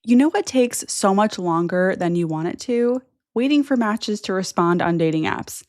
You know what takes so much longer than you want it to? Waiting for matches to respond on dating apps.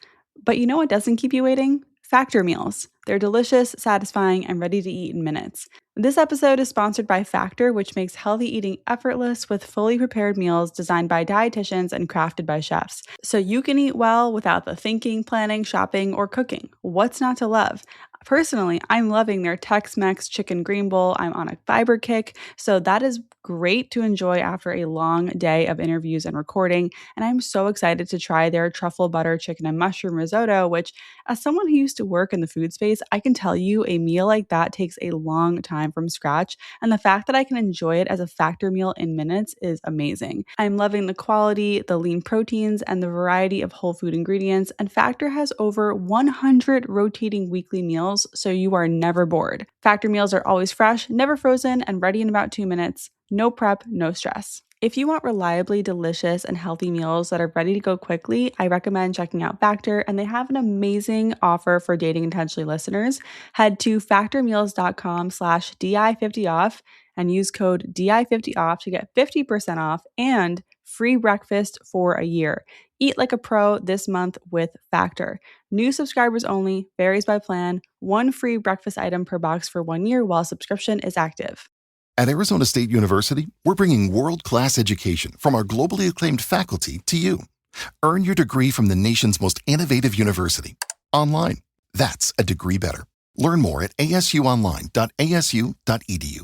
But you know what doesn't keep you waiting? Factor meals. They're delicious, satisfying, and ready to eat in minutes. This episode is sponsored by Factor, which makes healthy eating effortless with fully prepared meals designed by dietitians and crafted by chefs. So you can eat well without the thinking, planning, shopping, or cooking. What's not to love? Personally, I'm loving their Tex-Mex chicken green bowl. I'm on a fiber kick, so that is great to enjoy after a long day of interviews and recording. And I'm so excited to try their truffle butter chicken and mushroom risotto, which, as someone who used to work in the food space, I can tell you a meal like that takes a long time from scratch. And the fact that I can enjoy it as a Factor meal in minutes is amazing. I'm loving the quality, the lean proteins, and the variety of whole food ingredients. And Factor has over 100 rotating weekly meals, so you are never bored. Factor meals are always fresh, never frozen, and ready in about 2 minutes. No prep, no stress. If you want reliably delicious and healthy meals that are ready to go quickly, I recommend checking out Factor, and they have an amazing offer for Dating Intentionally listeners. Head to factormeals.com/DI50off and use code DI50off to get 50% off and free breakfast for a year. Eat like a pro this month with Factor. New subscribers only, varies by plan, one free breakfast item per box for 1 year while subscription is active. At Arizona State University, we're bringing world-class education from our globally acclaimed faculty to you. Earn your degree from the nation's most innovative university. Online. That's a degree better. Learn more at asuonline.asu.edu.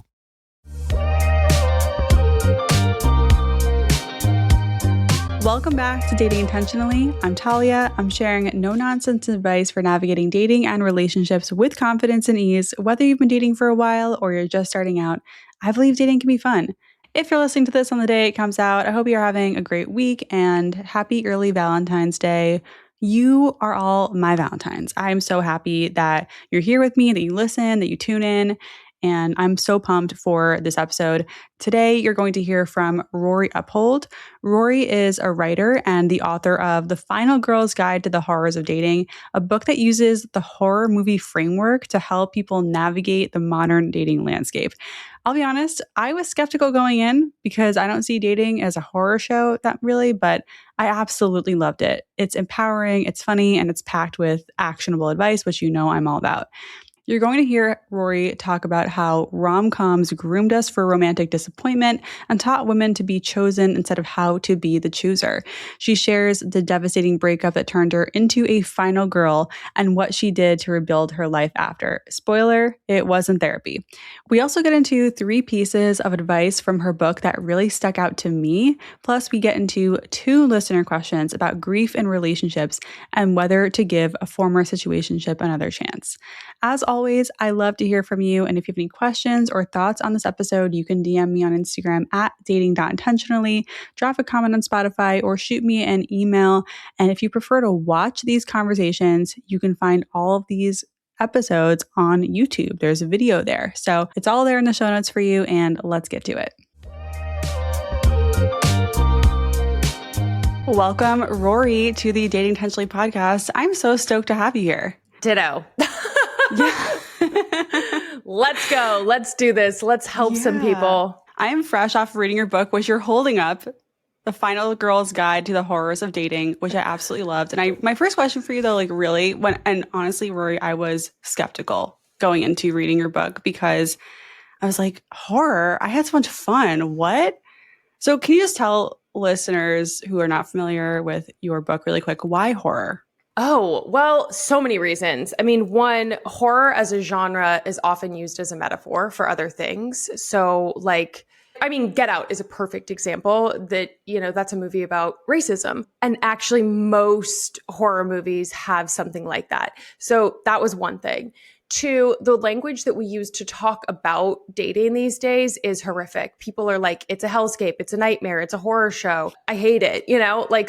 Welcome back to Dating Intentionally. I'm Talia. I'm sharing no-nonsense advice for navigating dating and relationships with confidence and ease. Whether you've been dating for a while or you're just starting out, I believe dating can be fun. If you're listening to this on the day it comes out, I hope you're having a great week and happy early Valentine's Day. You are all my Valentines. I'm so happy that you're here with me, that you listen, that you tune in. And I'm so pumped for this episode. Today, you're going to hear from Rory Uphold. Rory is a writer and the author of The Final Girl's Guide to the Horrors of Dating, a book that uses the horror movie framework to help people navigate the modern dating landscape. I'll be honest, I was skeptical going in because I don't see dating as a horror show that really, but I absolutely loved it. It's empowering, it's funny, and it's packed with actionable advice, which you know I'm all about. You're going to hear Rory talk about how rom-coms groomed us for romantic disappointment and taught women to be chosen instead of how to be the chooser. She shares the devastating breakup that turned her into a final girl and what she did to rebuild her life after. Spoiler, it wasn't therapy. We also get into 3 pieces of advice from her book that really stuck out to me. Plus, we get into 2 listener questions about grief in relationships and whether to give a former situationship another chance. As always, I love to hear from you. And if you have any questions or thoughts on this episode, you can DM me on Instagram at dating.intentionally, drop a comment on Spotify, or shoot me an email. And if you prefer to watch these conversations, you can find all of these episodes on YouTube. There's a video there. So it's all there in the show notes for you. And let's get to it. Welcome, Rory, to the Dating Intentionally podcast. I'm so stoked to have you here. Ditto. Yeah. Let's go. Let's do this. Let's help some people. I'm fresh off reading your book, which you're holding up, The Final Girl's Guide to the Horrors of Dating, which I absolutely loved. And my first question for you though, and honestly, Rory, I was skeptical going into reading your book because I was like, horror? I had so much fun. What? So can you just tell listeners who are not familiar with your book really quick, why horror? Oh, well, so many reasons. I mean, one, horror as a genre is often used as a metaphor for other things. So Get Out is a perfect example that's a movie about racism. And actually most horror movies have something like that. So that was one thing. 2, the language that we use to talk about dating these days is horrific. People are like, it's a hellscape, it's a nightmare, it's a horror show. I hate it,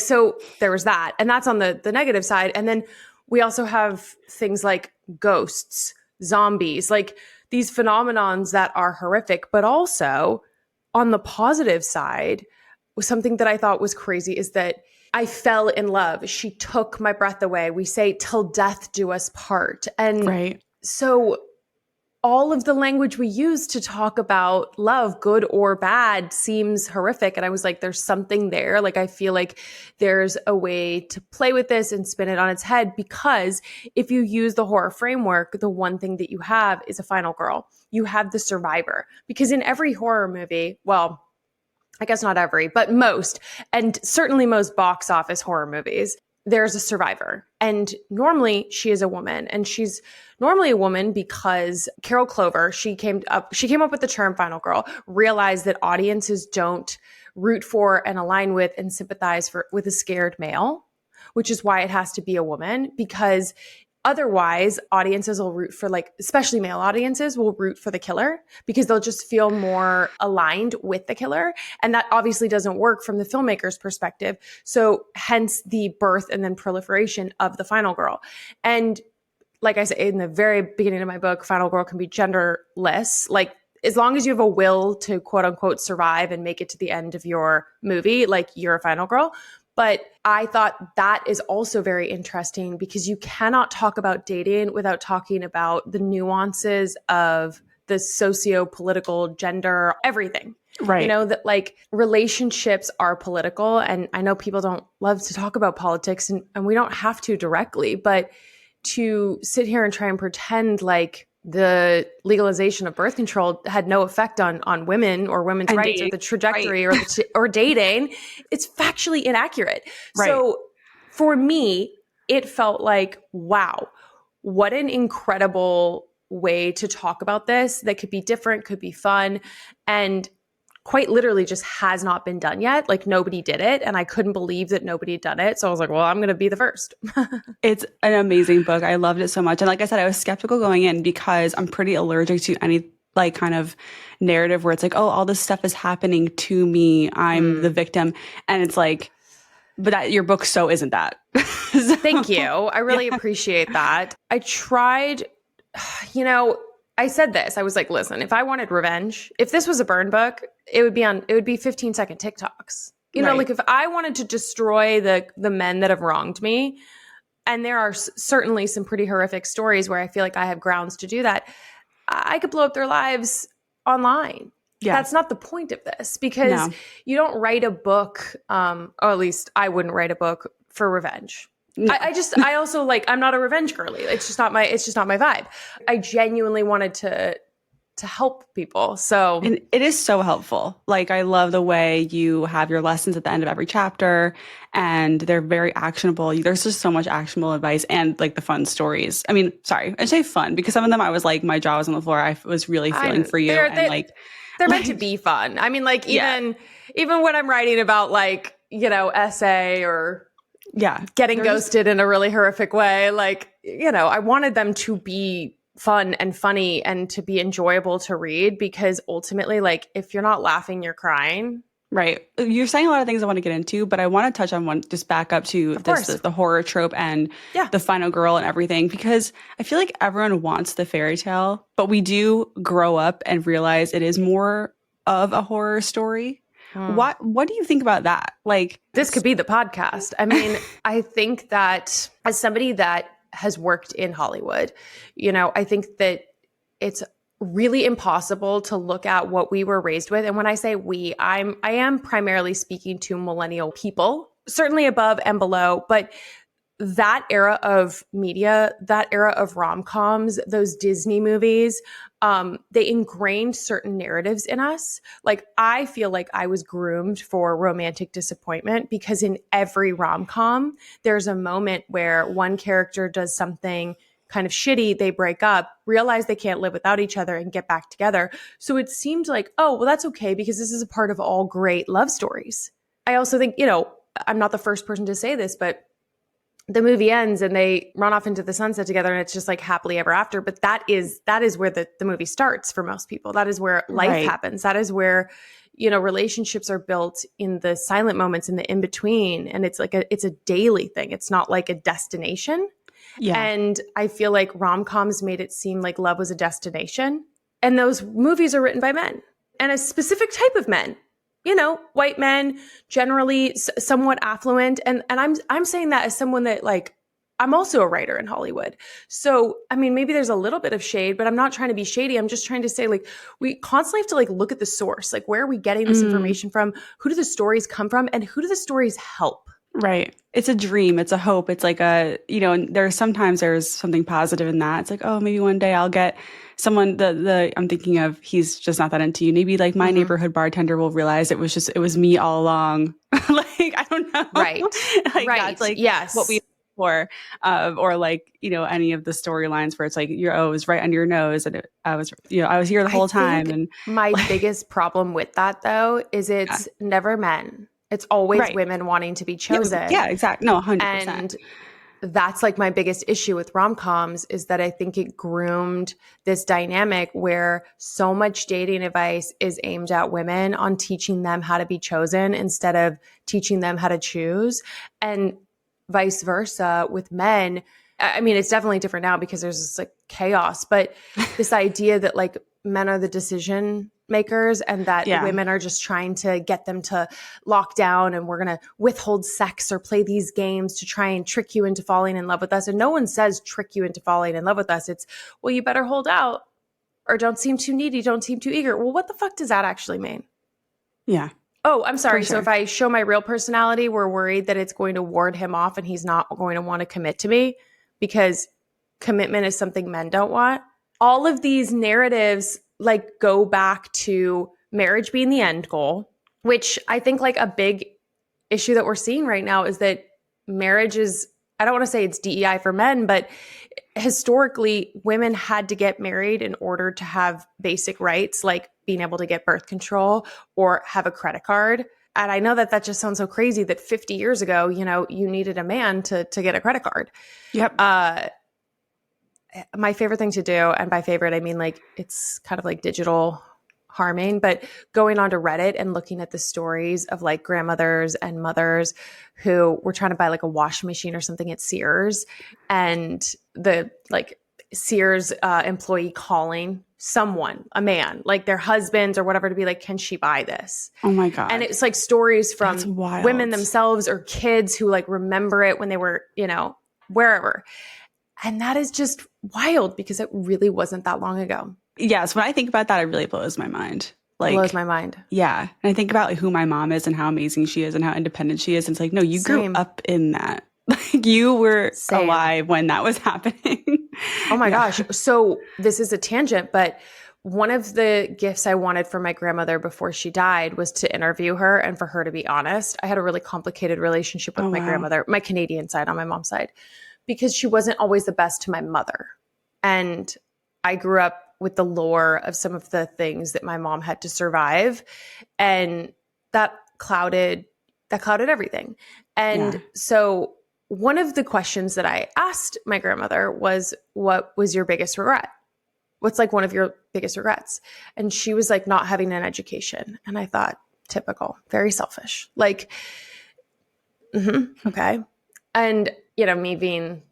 so there was that. And that's on the negative side. And then we also have things like ghosts, zombies, like these phenomenons that are horrific, but also on the positive side, something that I thought was crazy is that I fell in love. She took my breath away. We say, till death do us part. And right. So all of the language we use to talk about love, good or bad, seems horrific. And I was like, there's something there. Like, I feel like there's a way to play with this and spin it on its head, because if you use the horror framework, the one thing that you have is a final girl. You have the survivor, because in every horror movie, well, I guess not every, but most, and certainly most box office horror movies, there's a survivor. And normally she is a woman, and she's normally a woman because Carol Clover, she came up with the term final girl, realized that audiences don't root for and align with and sympathize with a scared male, which is why it has to be a woman, because otherwise, audiences will root for, like, especially male audiences will root for the killer, because they'll just feel more aligned with the killer. And that obviously doesn't work from the filmmaker's perspective. So hence the birth and then proliferation of the final girl. And like I said, in the very beginning of my book, final girl can be genderless. Like, as long as you have a will to quote unquote survive and make it to the end of your movie, like, you're a final girl. But I thought that is also very interesting, because you cannot talk about dating without talking about the nuances of the socio-political, gender, everything. Right. You know, that, like, relationships are political. And I know people don't love to talk about politics, and we don't have to directly, but to sit here and try and pretend like the legalization of birth control had no effect on women or women's And rights dating, or the trajectory right. or dating, it's factually inaccurate. Right. So for me, it felt like, wow, what an incredible way to talk about this that could be different, could be fun, and quite literally just has not been done yet. Like, nobody did it, and I couldn't believe that nobody had done it. So I was like, well, I'm going to be the first. It's an amazing book. I loved it so much. And like I said, I was skeptical going in because I'm pretty allergic to any, like, kind of narrative where it's like, oh, all this stuff is happening to me, I'm the victim. And it's like, but your book so isn't that. So, thank you. I really appreciate that. I tried, I said this. I was like, listen, if I wanted revenge, if this was a burn book, it would be 15-second TikToks. You know, Right. like, if I wanted to destroy the men that have wronged me, and there are certainly some pretty horrific stories where I feel like I have grounds to do that, I could blow up their lives online. Yeah. That's not the point of this, because No. you don't write a book, or at least I wouldn't write a book for revenge. No. I also, like, I'm not a revenge girly. It's just not my vibe. I genuinely wanted to help people. So, And it is so helpful. Like, I love the way you have your lessons at the end of every chapter, and they're very actionable. There's just so much actionable advice and, like, the fun stories. I mean, sorry, I say fun because some of them I was like, my jaw was on the floor. I was really feeling for you. They're meant to be fun. I mean, like, even when I'm writing about, like, essay or getting ghosted in a really horrific way, like, I wanted them to be fun and funny and to be enjoyable to read, because ultimately, like, if you're not laughing, you're crying. Right. You're saying a lot of things I want to get into, but I want to touch on one, just back up to the horror trope and the final girl and everything, because I feel like everyone wants the fairy tale, but we do grow up and realize it is more of a horror story. What do you think about that? Like, this could be the podcast. I mean, I think that as somebody that has worked in Hollywood, I think that it's really impossible to look at what we were raised with. And when I say we, I am primarily speaking to millennial people, certainly above and below, but that era of media, that era of rom-coms, those Disney movies, they ingrained certain narratives in us. Like, I feel like I was groomed for romantic disappointment, because in every rom-com, there's a moment where one character does something kind of shitty, they break up, realize they can't live without each other, and get back together. So it seemed like, oh, well, that's okay, because this is a part of all great love stories. I also think, I'm not the first person to say this, but the movie ends and they run off into the sunset together, and it's just like happily ever after. But that is where the movie starts for most people. That is where life happens. That is where, relationships are built in the silent moments, in the in-between. And it's like it's a daily thing. It's not like a destination. Yeah. And I feel like rom-coms made it seem like love was a destination. And those movies are written by men, and a specific type of men. White men, generally somewhat affluent. And I'm saying that as someone that, like, I'm also a writer in Hollywood. So, I mean, maybe there's a little bit of shade, but I'm not trying to be shady. I'm just trying to say, like, we constantly have to like look at the source. Like, where are we getting this information from? Who do the stories come from? And who do the stories help? Right. It's a dream. It's a hope. It's like and there's sometimes there's something positive in that. It's like, oh, maybe one day I'll get someone I'm thinking of, he's just not that into you. Maybe like my neighborhood bartender will realize it was me all along. Like, I don't know. Right. Like right. that's like yes. what we for, or like, any of the storylines where it's like, it was right under your nose. And I was here the whole time. And my biggest problem with that though, is it's never men. It's always women wanting to be chosen. Yeah, exactly. No, 100%. And that's like my biggest issue with rom-coms is that I think it groomed this dynamic where so much dating advice is aimed at women on teaching them how to be chosen instead of teaching them how to choose, and vice versa with men. I mean, it's definitely different now because there's this like chaos, but this idea that like men are the decision makers and that women are just trying to get them to lock down, and we're going to withhold sex or play these games to try and trick you into falling in love with us. And no one says trick you into falling in love with us. It's, well, you better hold out or don't seem too needy, don't seem too eager. Well, what the fuck does that actually mean? Yeah. Oh, I'm sorry. For sure. So if I show my real personality, we're worried that it's going to ward him off and he's not going to want to commit to me because commitment is something men don't want. All of these narratives like go back to marriage being the end goal, which I think like a big issue that we're seeing right now is that marriage is, I don't want to say it's DEI for men, but historically women had to get married in order to have basic rights like being able to get birth control or have a credit card. And I know that that just sounds so crazy that 50 years ago, you needed a man to get a credit card. Yep. My favorite thing to do, and by favorite, I mean like it's kind of like digital harming, but going onto Reddit and looking at the stories of like grandmothers and mothers who were trying to buy like a washing machine or something at Sears, and the like Sears employee calling someone, a man, like their husbands or whatever, to be like, can she buy this? Oh my God. And it's like stories from women themselves or kids who like remember it when they were, wherever. And that is just wild because it really wasn't that long ago. Yes. When I think about that, it really blows my mind. Like, blows my mind. Yeah. And I think about like, who my mom is and how amazing she is and how independent she is. And it's like, no, you grew up in that. Like you were alive when that was happening. Oh my gosh. So this is a tangent, but one of the gifts I wanted for my grandmother before she died was to interview her and for her to be honest. I had a really complicated relationship with my grandmother, my Canadian side on my mom's side, because she wasn't always the best to my mother. And I grew up with the lore of some of the things that my mom had to survive. And that clouded everything. And so one of the questions that I asked my grandmother was, what was your biggest regret? What's like one of your biggest regrets? And she was like, not having an education. And I thought, typical, very selfish. Like, okay. And, me being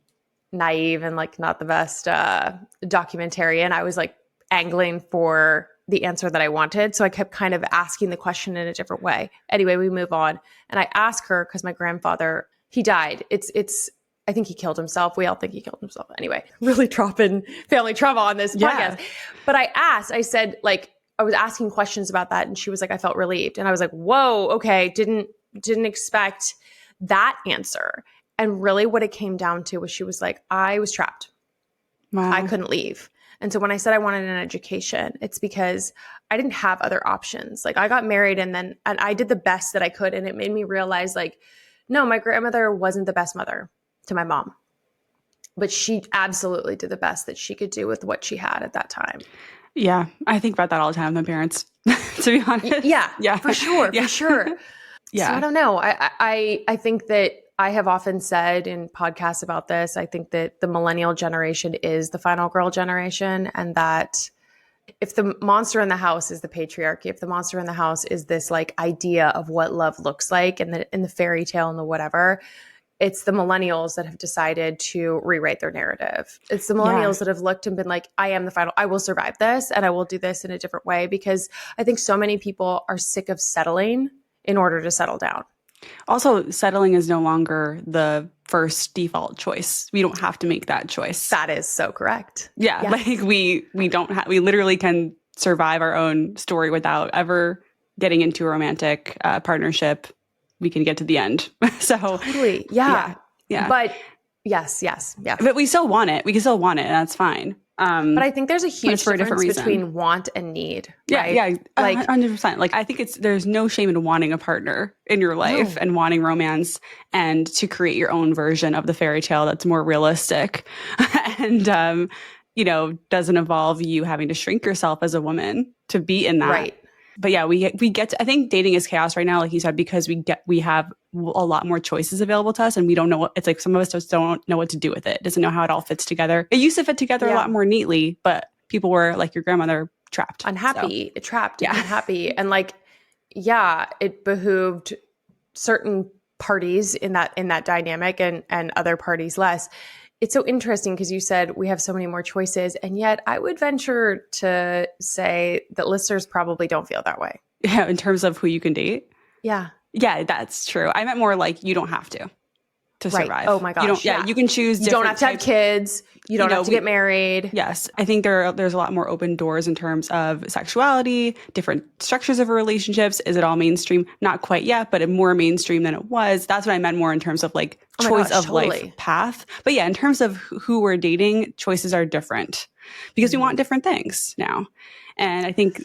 naive and like not the best documentarian, I was like angling for the answer that I wanted. So I kept kind of asking the question in a different way. Anyway, we move on. And I ask her, because my grandfather, he died. I think he killed himself. We all think he killed himself. Anyway, really dropping family trauma on this podcast. But I said, like, I was asking questions about that. And she was like, I felt relieved. And I was like, whoa, okay. Didn't expect that answer. And really what it came down to was she was like, I was trapped. Wow. I couldn't leave. And so when I said I wanted an education, it's because I didn't have other options. Like I got married and I did the best that I could. And it made me realize like, no, my grandmother wasn't the best mother to my mom, but she absolutely did the best that she could do with what she had at that time. Yeah. I think about that all the time with my parents, to be honest. Yeah, for sure. Yeah. For sure. Yeah. So I don't know. I think that I have often said in podcasts about this, I think that the millennial generation is the final girl generation, and that if the monster in the house is the patriarchy, if the monster in the house is this like idea of what love looks like and in the fairy tale and the whatever, it's the millennials that have decided to rewrite their narrative. It's the millennials that have looked and been like, I am the final, I will survive this and I will do this in a different way, because I think so many people are sick of settling in order to settle down. Also, settling is no longer the first default choice. We don't have to make that choice. That is so correct. Yeah, Yes. like we don't have, we literally can survive our own story without ever getting into a romantic partnership. We can get to the end. So Totally. Yeah. yeah. But yes. But we still want it. We can still want it, and that's fine. But I think there's a huge for a different difference reason. between want and need. Yeah, right? yeah, Like 100%. Like I think there's no shame in wanting a partner in your life and wanting romance and to create your own version of the fairy tale that's more realistic and doesn't involve you having to shrink yourself as a woman to be in that. Right. But yeah, we get to, I think dating is chaos right now, like you said, because we have a lot more choices available to us, and we don't know what it's like. Some of us just don't know what to do with it. Doesn't know how it all fits together. It used to fit together a lot more neatly, but people were like your grandmother, trapped, unhappy, trapped, Yeah. unhappy, and like, yeah, it behooved certain parties in that dynamic and other parties less. It's so interesting because you said we have so many more choices, and yet I would venture to say that listeners probably don't feel that way. Yeah, in terms of who you can date. Yeah. Yeah, that's true. I meant more like you don't have to survive. Right. Oh my gosh. You don't, yeah, you can choose. You don't have to have kids. You don't have to get married. Yes. I think there's a lot more open doors in terms of sexuality, different structures of relationships. Is it all mainstream? Not quite yet, but more mainstream than it was. That's what I meant more in terms of like choice of life path. But yeah, in terms of who we're dating, choices are different because we want different things now. And I think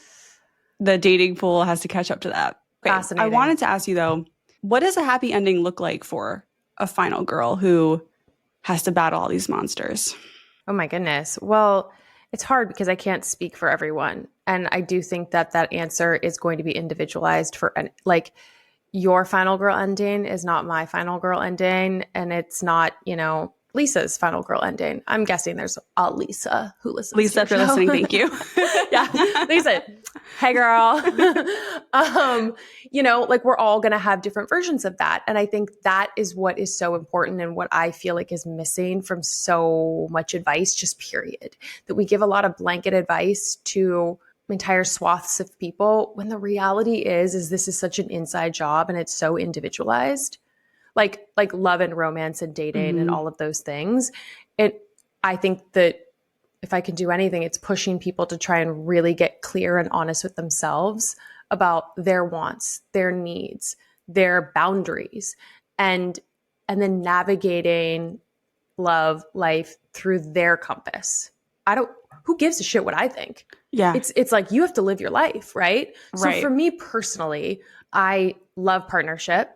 the dating pool has to catch up to that. Okay. Fascinating. I wanted to ask you though, what does a happy ending look like for a final girl who has to battle all these monsters? Oh my goodness. Well, it's hard because I can't speak for everyone. And I do think that answer is going to be individualized for like your final girl ending is not my final girl ending. And it's not, Lisa's final girl ending. I'm guessing there's a Lisa who listens. Lisa, if you're listening, thank you. Yeah. Lisa, hey girl. Like we're all going to have different versions of that. And I think that is what is so important and what I feel like is missing from so much advice, just period. That we give a lot of blanket advice to entire swaths of people when the reality is this is such an inside job and it's so individualized. Like love and romance and dating and all of those things. I think that if I can do anything, it's pushing people to try and really get clear and honest with themselves about their wants, their needs, their boundaries, and then navigating love, life through their compass. Who gives a shit what I think? Yeah. It's like you have to live your life, right? Right. So for me personally, I love partnership.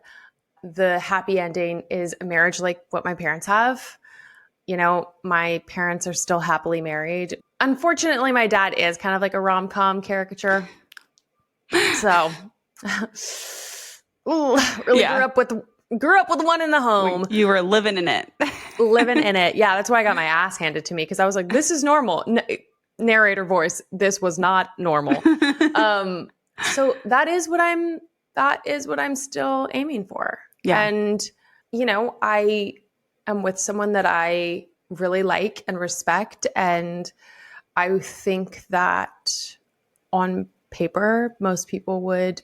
The happy ending is a marriage like what my parents have. My parents are still happily married. Unfortunately, my dad is kind of like a rom-com caricature. So, really grew up with one in the home. You were living in it. Living in it. Yeah, that's why I got my ass handed to me because I was like, this is normal. Narrator voice, this was not normal. So that is what I'm still aiming for. Yeah. And, I am with someone that I really like and respect. And I think that on paper, most people would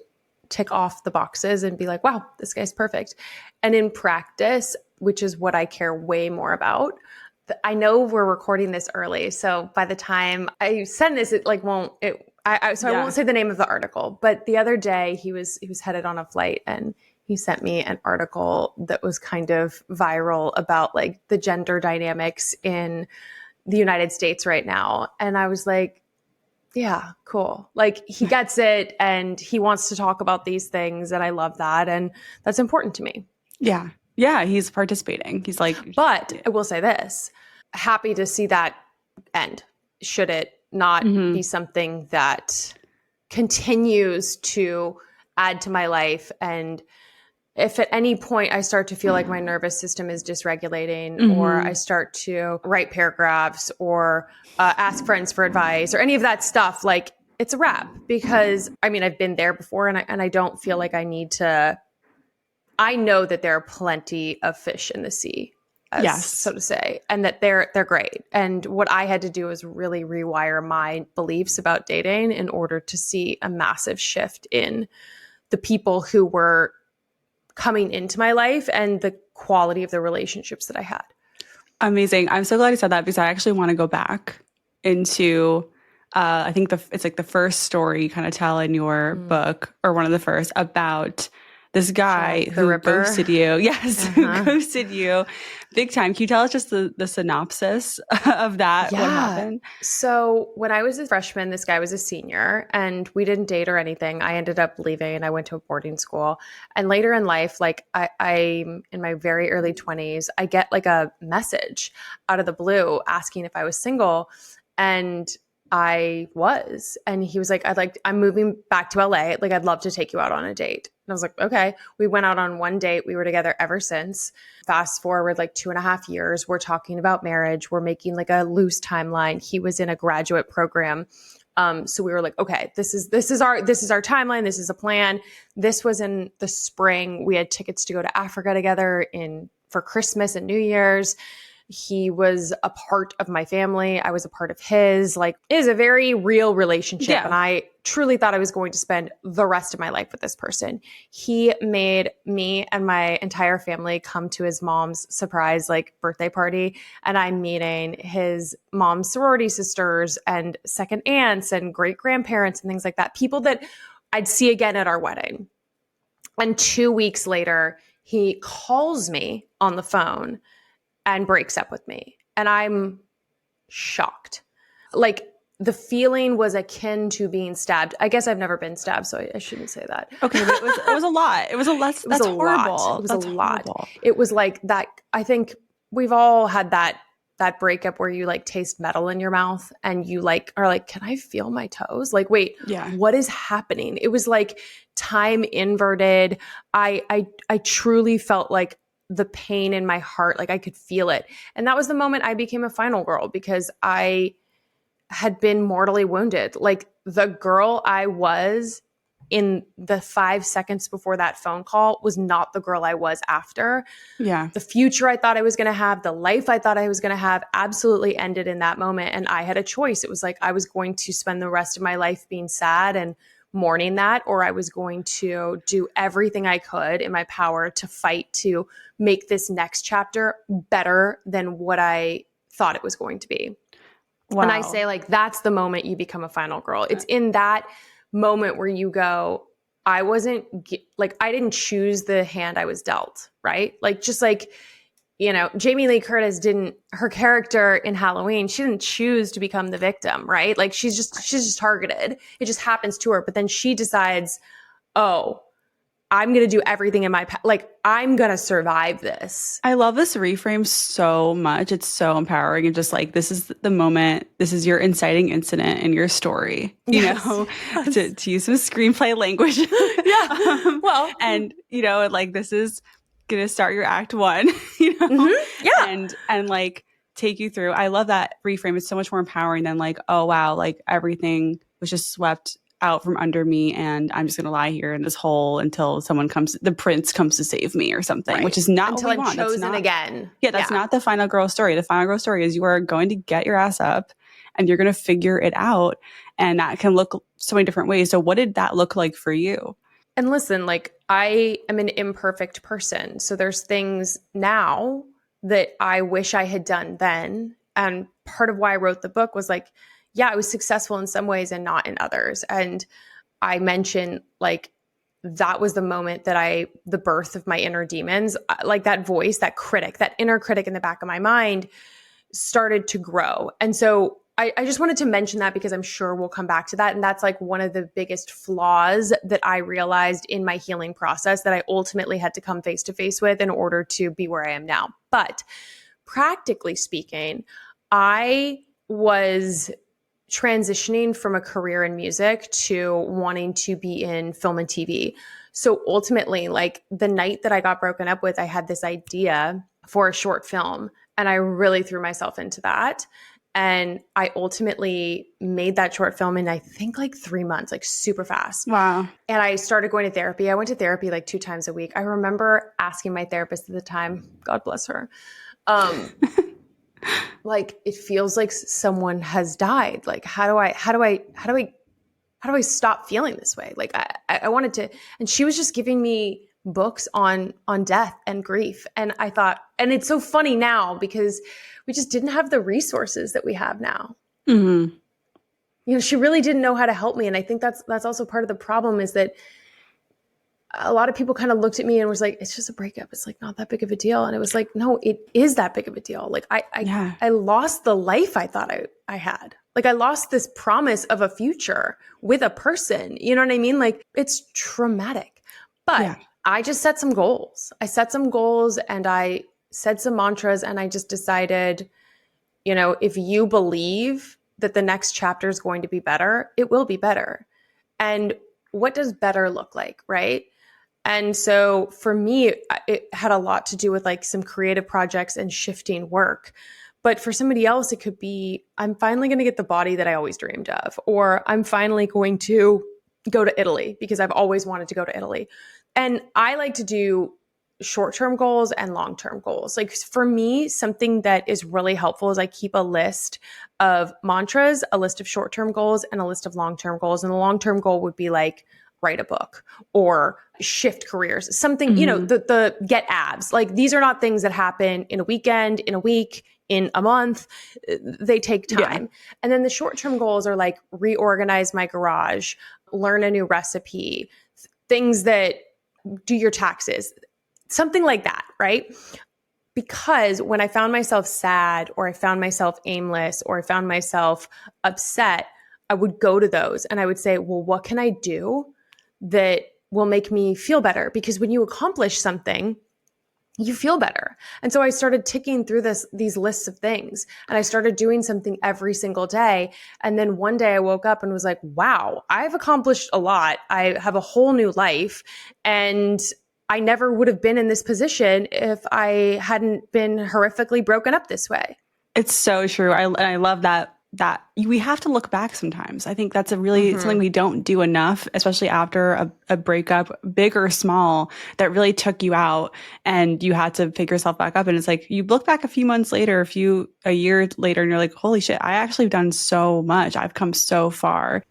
tick off the boxes and be like, wow, this guy's perfect. And in practice, which is what I care way more about, I know we're recording this early. So by the time I send this, I won't say the name of the article, but the other day he was headed on a flight and he sent me an article that was kind of viral about like the gender dynamics in the United States right now. And I was like, yeah, cool. Like he gets it and he wants to talk about these things. And I love that. And that's important to me. Yeah. Yeah. He's participating. He's like, but I will say this, happy to see that end. Should it not be something that continues to add to my life? And if at any point I start to feel like my nervous system is dysregulating or I start to write paragraphs or ask friends for advice or any of that stuff, like it's a wrap because I've been there before and I don't feel like I need to. I know that there are plenty of fish in the sea, so to say, and that they're great. And what I had to do was really rewire my beliefs about dating in order to see a massive shift in the people who were coming into my life and the quality of the relationships that I had. Amazing. I'm so glad you said that because I actually want to go back into I think it's like the first story you kind of tell in your book, or one of the first, about this guy Jack the who Ripper. ghosted you. Yes, who ghosted you big time. Can you tell us just the synopsis of that? What happened? So when I was a freshman, this guy was a senior, and we didn't date or anything. I ended up leaving and I went to a boarding school. And later in life, like I'm in my very early 20s, I get like a message out of the blue asking if I was single. And I was. And he was like, I'm moving back to LA. Like, I'd love to take you out on a date. And I was like, okay. We went out on one date. We were together ever since. Fast forward like 2.5 years. We're talking about marriage. We're making like a loose timeline. He was in a graduate program. So we were like, okay, this is our timeline. This is a plan. This was in the spring. We had tickets to go to Africa together for Christmas and New Year's. He was a part of my family. I was a part of his. Like, it is a very real relationship. Yeah. And I truly thought I was going to spend the rest of my life with this person. He made me and my entire family come to his mom's surprise, like, birthday party. And I'm meeting his mom's sorority sisters and second aunts and great grandparents and things like that. People that I'd see again at our wedding. And 2 weeks later, he calls me on the phone and breaks up with me. And I'm shocked. Like, the feeling was akin to being stabbed. I guess I've never been stabbed, so I shouldn't say that. Okay, but it was a lot. It was a lot. That's horrible. It was That's a lot. horrible. It was like that. I think we've all had that breakup where you like taste metal in your mouth and you like are like, can I feel my toes? Like, wait, Yeah. what is happening? It was like time inverted. I truly felt like the pain in my heart, like I could feel it. And that was the moment I became a final girl, because I had been mortally wounded. Like, the girl I was in the 5 seconds before that phone call was not the girl I was after. Yeah. The future I thought I was going to have, the life I thought I was going to have, absolutely ended in that moment. And I had a choice. It was like I was going to spend the rest of my life being sad and mourning that, or I was going to do everything I could in my power to fight to make this next chapter better than what I thought it was going to be. Wow. And I say, like, that's the moment you become a final girl. It's in that moment where you go, I didn't choose the hand I was dealt, right? Like, just like, Jamie Lee Curtis her character in Halloween, she didn't choose to become the victim, right? Like, she's just targeted. It just happens to her. But then she decides, oh, I'm going to do everything in my like, I'm going to survive this. I love this reframe so much. It's so empowering. And just like, this is the moment, this is your inciting incident in your story, Yes. To use some screenplay language. Yeah. Well, and, like, this is going to start your act one, Yeah. and like take you through. I love that reframe. It's so much more empowering than like, oh, wow, like everything was just swept out from under me and I'm just going to lie here in this hole until the prince comes to save me or something, right. Which is not until what we I'm want. chosen again. Yeah, that's not the final girl story. The final girl story is you are going to get your ass up and you're going to figure it out. And that can look so many different ways. So what did that look like for you? And listen, like, I am an imperfect person. So there's things now that I wish I had done then. And part of why I wrote the book was like, yeah, I was successful in some ways and not in others. And I mentioned, like, that was the moment that the birth of my inner demons, like that voice, that critic, that inner critic in the back of my mind started to grow. And so I just wanted to mention that because I'm sure we'll come back to that. And that's like one of the biggest flaws that I realized in my healing process that I ultimately had to come face to face with in order to be where I am now. But practically speaking, I was transitioning from a career in music to wanting to be in film and TV. So ultimately, like, the night that I got broken up with, I had this idea for a short film and I really threw myself into that. And I ultimately made that short film in, I think, like 3 months, like super fast. Wow. And I started going to therapy. I went to therapy like 2 times a week. I remember asking my therapist at the time, God bless her, like, it feels like someone has died. Like, how do I stop feeling this way? Like, I wanted to, and she was just giving me books on death and grief. And I thought, and it's so funny now because we just didn't have the resources that we have now. Mm-hmm. She really didn't know how to help me. And I think that's also part of the problem, is that a lot of people kind of looked at me and was like, it's just a breakup. It's like not that big of a deal. And it was like, no, it is that big of a deal. Like I lost the life I thought I had. Like I lost this promise of a future with a person. You know what I mean? Like it's traumatic. But I just set some goals. I set some goals and I said some mantras, and I just decided, if you believe that the next chapter is going to be better, it will be better. And what does better look like, right? And so for me, it had a lot to do with like some creative projects and shifting work. But for somebody else, it could be, I'm finally going to get the body that I always dreamed of, or I'm finally going to go to Italy because I've always wanted to go to Italy. And I like to do short-term goals and long-term goals. Like for me, something that is really helpful is I keep a list of mantras, a list of short-term goals, and a list of long-term goals. And the long-term goal would be like, write a book or shift careers, something, the get abs. Like these are not things that happen in a weekend, in a week, in a month. They take time. Yeah. And then the short-term goals are like reorganize my garage, learn a new recipe, things that do your taxes, something like that, right? Because when I found myself sad, or I found myself aimless, or I found myself upset, I would go to those and I would say, well, what can I do that will make me feel better? Because when you accomplish something, you feel better. And so I started ticking through these lists of things, and I started doing something every single day. And then one day I woke up and was like, wow, I've accomplished a lot. I have a whole new life. And I never would have been in this position if I hadn't been horrifically broken up this way. It's so true. I love that we have to look back sometimes. I think that's something we don't do enough, especially after a breakup, big or small, that really took you out and you had to pick yourself back up. And it's like, you look back a few months later, a year later, and you're like, holy shit, I actually have done so much. I've come so far.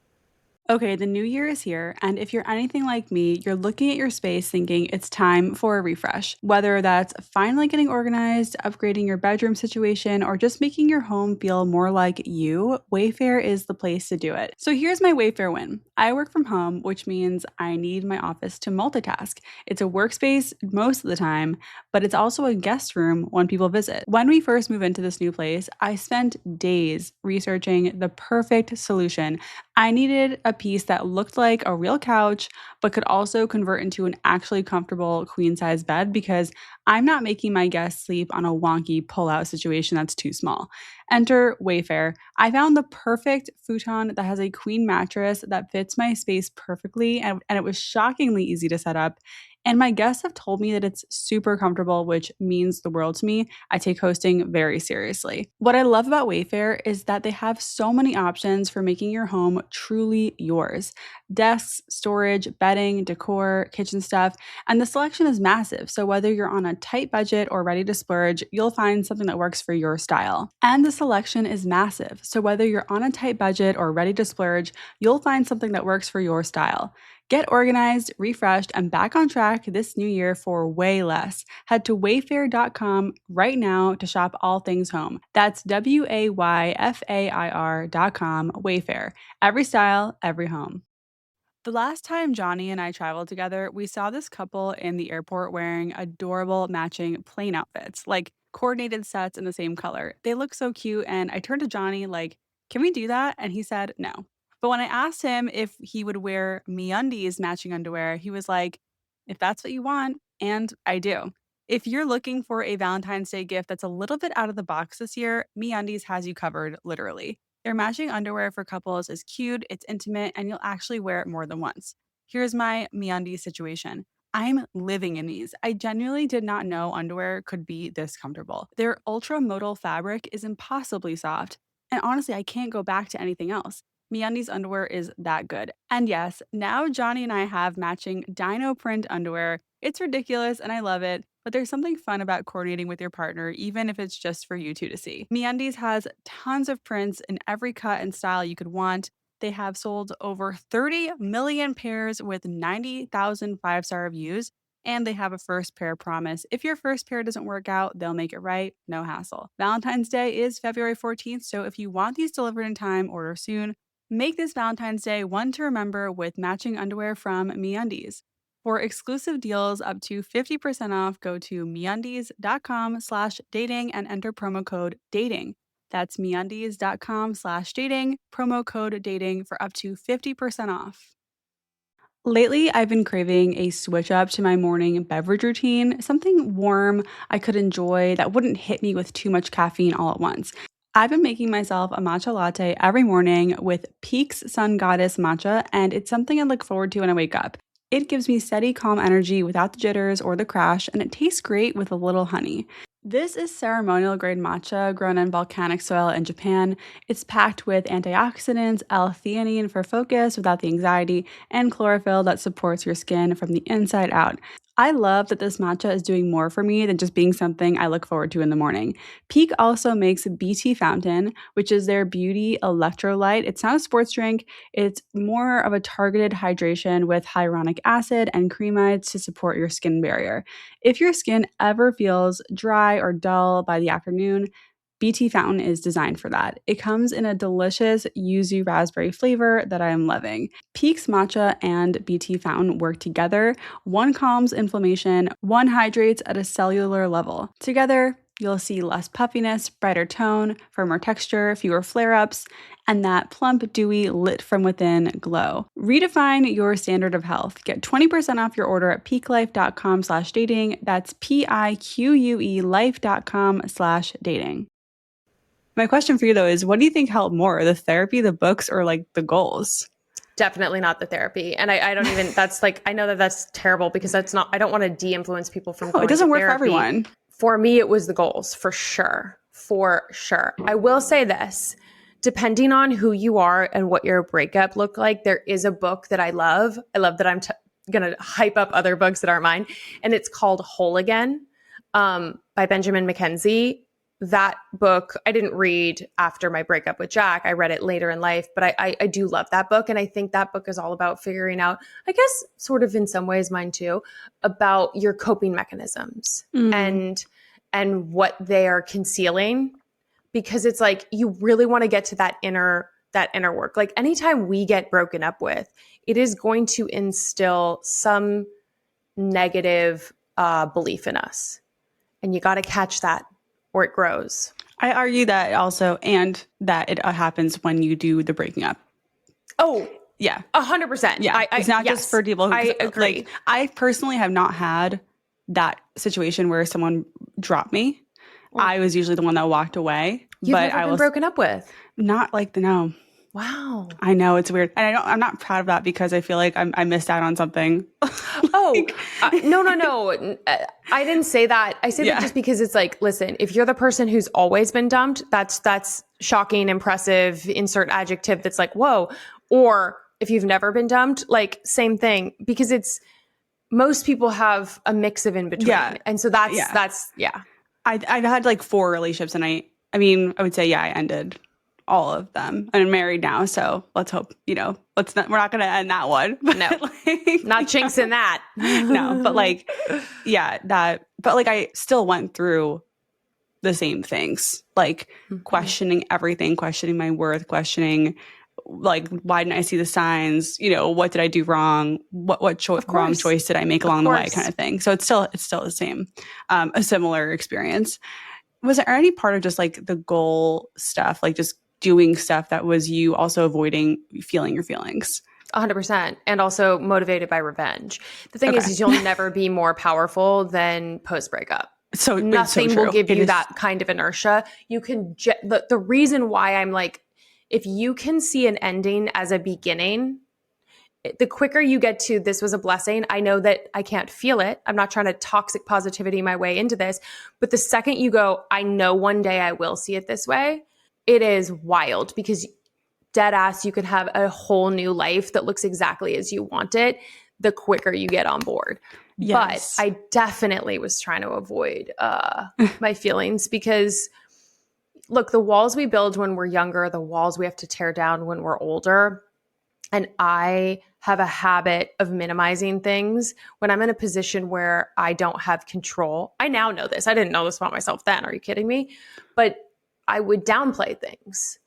Okay, the new year is here, and if you're anything like me, you're looking at your space thinking it's time for a refresh. Whether that's finally getting organized, upgrading your bedroom situation, or just making your home feel more like you, Wayfair is the place to do it. So here's my Wayfair win. I work from home, which means I need my office to multitask. It's a workspace most of the time, but it's also a guest room when people visit. When we first moved into this new place, I spent days researching the perfect solution. I needed a piece that looked like a real couch, but could also convert into an actually comfortable queen-size bed, because I'm not making my guests sleep on a wonky pull-out situation that's too small. Enter Wayfair. I found the perfect futon that has a queen mattress that fits my space perfectly, and it was shockingly easy to set up. And my guests have told me that it's super comfortable, which means the world to me. I take hosting very seriously. What I love about Wayfair is that they have so many options for making your home truly yours. Desks, storage, bedding, decor, kitchen stuff, and the selection is massive. So whether you're on a tight budget or ready to splurge, you'll find something that works for your style. And the selection is massive. So whether you're on a tight budget or ready to splurge, you'll find something that works for your style. Get organized, refreshed, and back on track this new year for way less. Head to wayfair.com right now to shop all things home. That's WAYFAIR.com, Wayfair. Every style, every home. The last time Johnny and I traveled together, we saw this couple in the airport wearing adorable matching plain outfits, like coordinated sets in the same color. They look so cute, and I turned to Johnny like, can we do that? And he said no. But when I asked him if he would wear MeUndies matching underwear, he was like, if that's what you want, and I do. If you're looking for a Valentine's Day gift that's a little bit out of the box this year, MeUndies has you covered, literally. Their matching underwear for couples is cute, it's intimate, and you'll actually wear it more than once. Here's my MeUndies situation. I'm living in these. I genuinely did not know underwear could be this comfortable. Their ultra modal fabric is impossibly soft, and honestly, I can't go back to anything else. MeUndies underwear is that good. And yes, now Johnny and I have matching dino print underwear. It's ridiculous and I love it, but there's something fun about coordinating with your partner, even if it's just for you two to see. MeUndies has tons of prints in every cut and style you could want. They have sold over 30 million pairs with 90,000 five-star reviews. And they have a first pair promise. If your first pair doesn't work out, they'll make it right. No hassle. Valentine's Day is February 14th, so if you want these delivered in time, order soon. Make this Valentine's Day one to remember with matching underwear from MeUndies. For exclusive deals up to 50% off, go to MeUndies.com/dating and enter promo code DATING. That's MeUndies.com/dating, promo code DATING for up to 50% off. Lately, I've been craving a switch up to my morning beverage routine, something warm I could enjoy that wouldn't hit me with too much caffeine all at once. I've been making myself a matcha latte every morning with Peaks Sun Goddess matcha, and it's something I look forward to when I wake up. It gives me steady, calm energy without the jitters or the crash, and it tastes great with a little honey. This is ceremonial grade matcha grown on volcanic soil in Japan. It's packed with antioxidants, L-theanine for focus without the anxiety, and chlorophyll that supports your skin from the inside out. I love that this matcha is doing more for me than just being something I look forward to in the morning. Peak also makes BT Fountain, which is their beauty electrolyte. It's not a sports drink. It's more of a targeted hydration with hyaluronic acid and cremides to support your skin barrier. If your skin ever feels dry or dull by the afternoon, BT Fountain is designed for that. It comes in a delicious yuzu raspberry flavor that I am loving. Peaks Matcha and BT Fountain work together. One calms inflammation, one hydrates at a cellular level. Together, you'll see less puffiness, brighter tone, firmer texture, fewer flare-ups, and that plump, dewy, lit from within glow. Redefine your standard of health. Get 20% off your order at peaklife.com/dating. That's PIQUE life.com/dating. My question for you though is, what do you think helped more, the therapy, the books, or like the goals? Definitely not the therapy. And I don't even, that's like, I know that that's terrible because that's not, I don't want to de-influence people from going it doesn't to work for therapy. everyone. For me, it was the goals, for sure. For sure. I will say this, depending on who you are and what your breakup looked like, there is a book that I love. I love that I'm going to hype up other books that aren't mine. And it's called Whole Again by Benjamin McKenzie. That book, I didn't read after my breakup with Jack. I read it later in life, but I do love that book. And I think that book is all about figuring out, I guess, sort of in some ways mine too, about your coping mechanisms and what they are concealing. Because it's like, you really want to get to that inner work. Like anytime we get broken up with, it is going to instill some negative belief in us. And you got to catch that, or it grows. I argue that also, and that it happens when you do the breaking up. Oh, yeah. 100%. Yeah. It's not just for people who, I agree. Like, I personally have not had that situation where someone dropped me. I was usually the one that walked away. You've but never I been was broken up with? not like no. Wow. I know, it's weird. And I'm not proud of that because I feel like I missed out on something. No. I didn't say that. I say that just because it's like, listen, if you're the person who's always been dumped, that's shocking, impressive, insert adjective that's like, whoa. Or if you've never been dumped, like same thing, because it's, most people have a mix of in between. Yeah. And so that's. I've had like 4 relationships and I would say, I ended all of them. I'm married now, so let's hope, we're not going to end that one. But no, like, not jinxing that. No, but like, but like I still went through the same things, like questioning everything, questioning my worth, questioning like, why didn't I see the signs? What did I do wrong? What wrong choice did I make along the way, kind of thing. So it's still the same, a similar experience. Was there any part of just like the goal stuff, like just doing stuff that was you also avoiding feeling your feelings? 100%. And also motivated by revenge. The thing is you'll never be more powerful than post-breakup. So nothing will give you that kind of inertia. You can, the reason why I'm like, if you can see an ending as a beginning, the quicker you get to, this was a blessing. I know that I can't feel it. I'm not trying to toxic positivity my way into this. But the second you go, I know one day I will see it this way, it is wild, because dead ass, you could have a whole new life that looks exactly as you want it the quicker you get on board. Yes. But I definitely was trying to avoid my feelings, because look, the walls we build when we're younger, the walls we have to tear down when we're older, And I have a habit of minimizing things when I'm in a position where I don't have control. I now know this. I didn't know this about myself then. Are you kidding me? But I would downplay things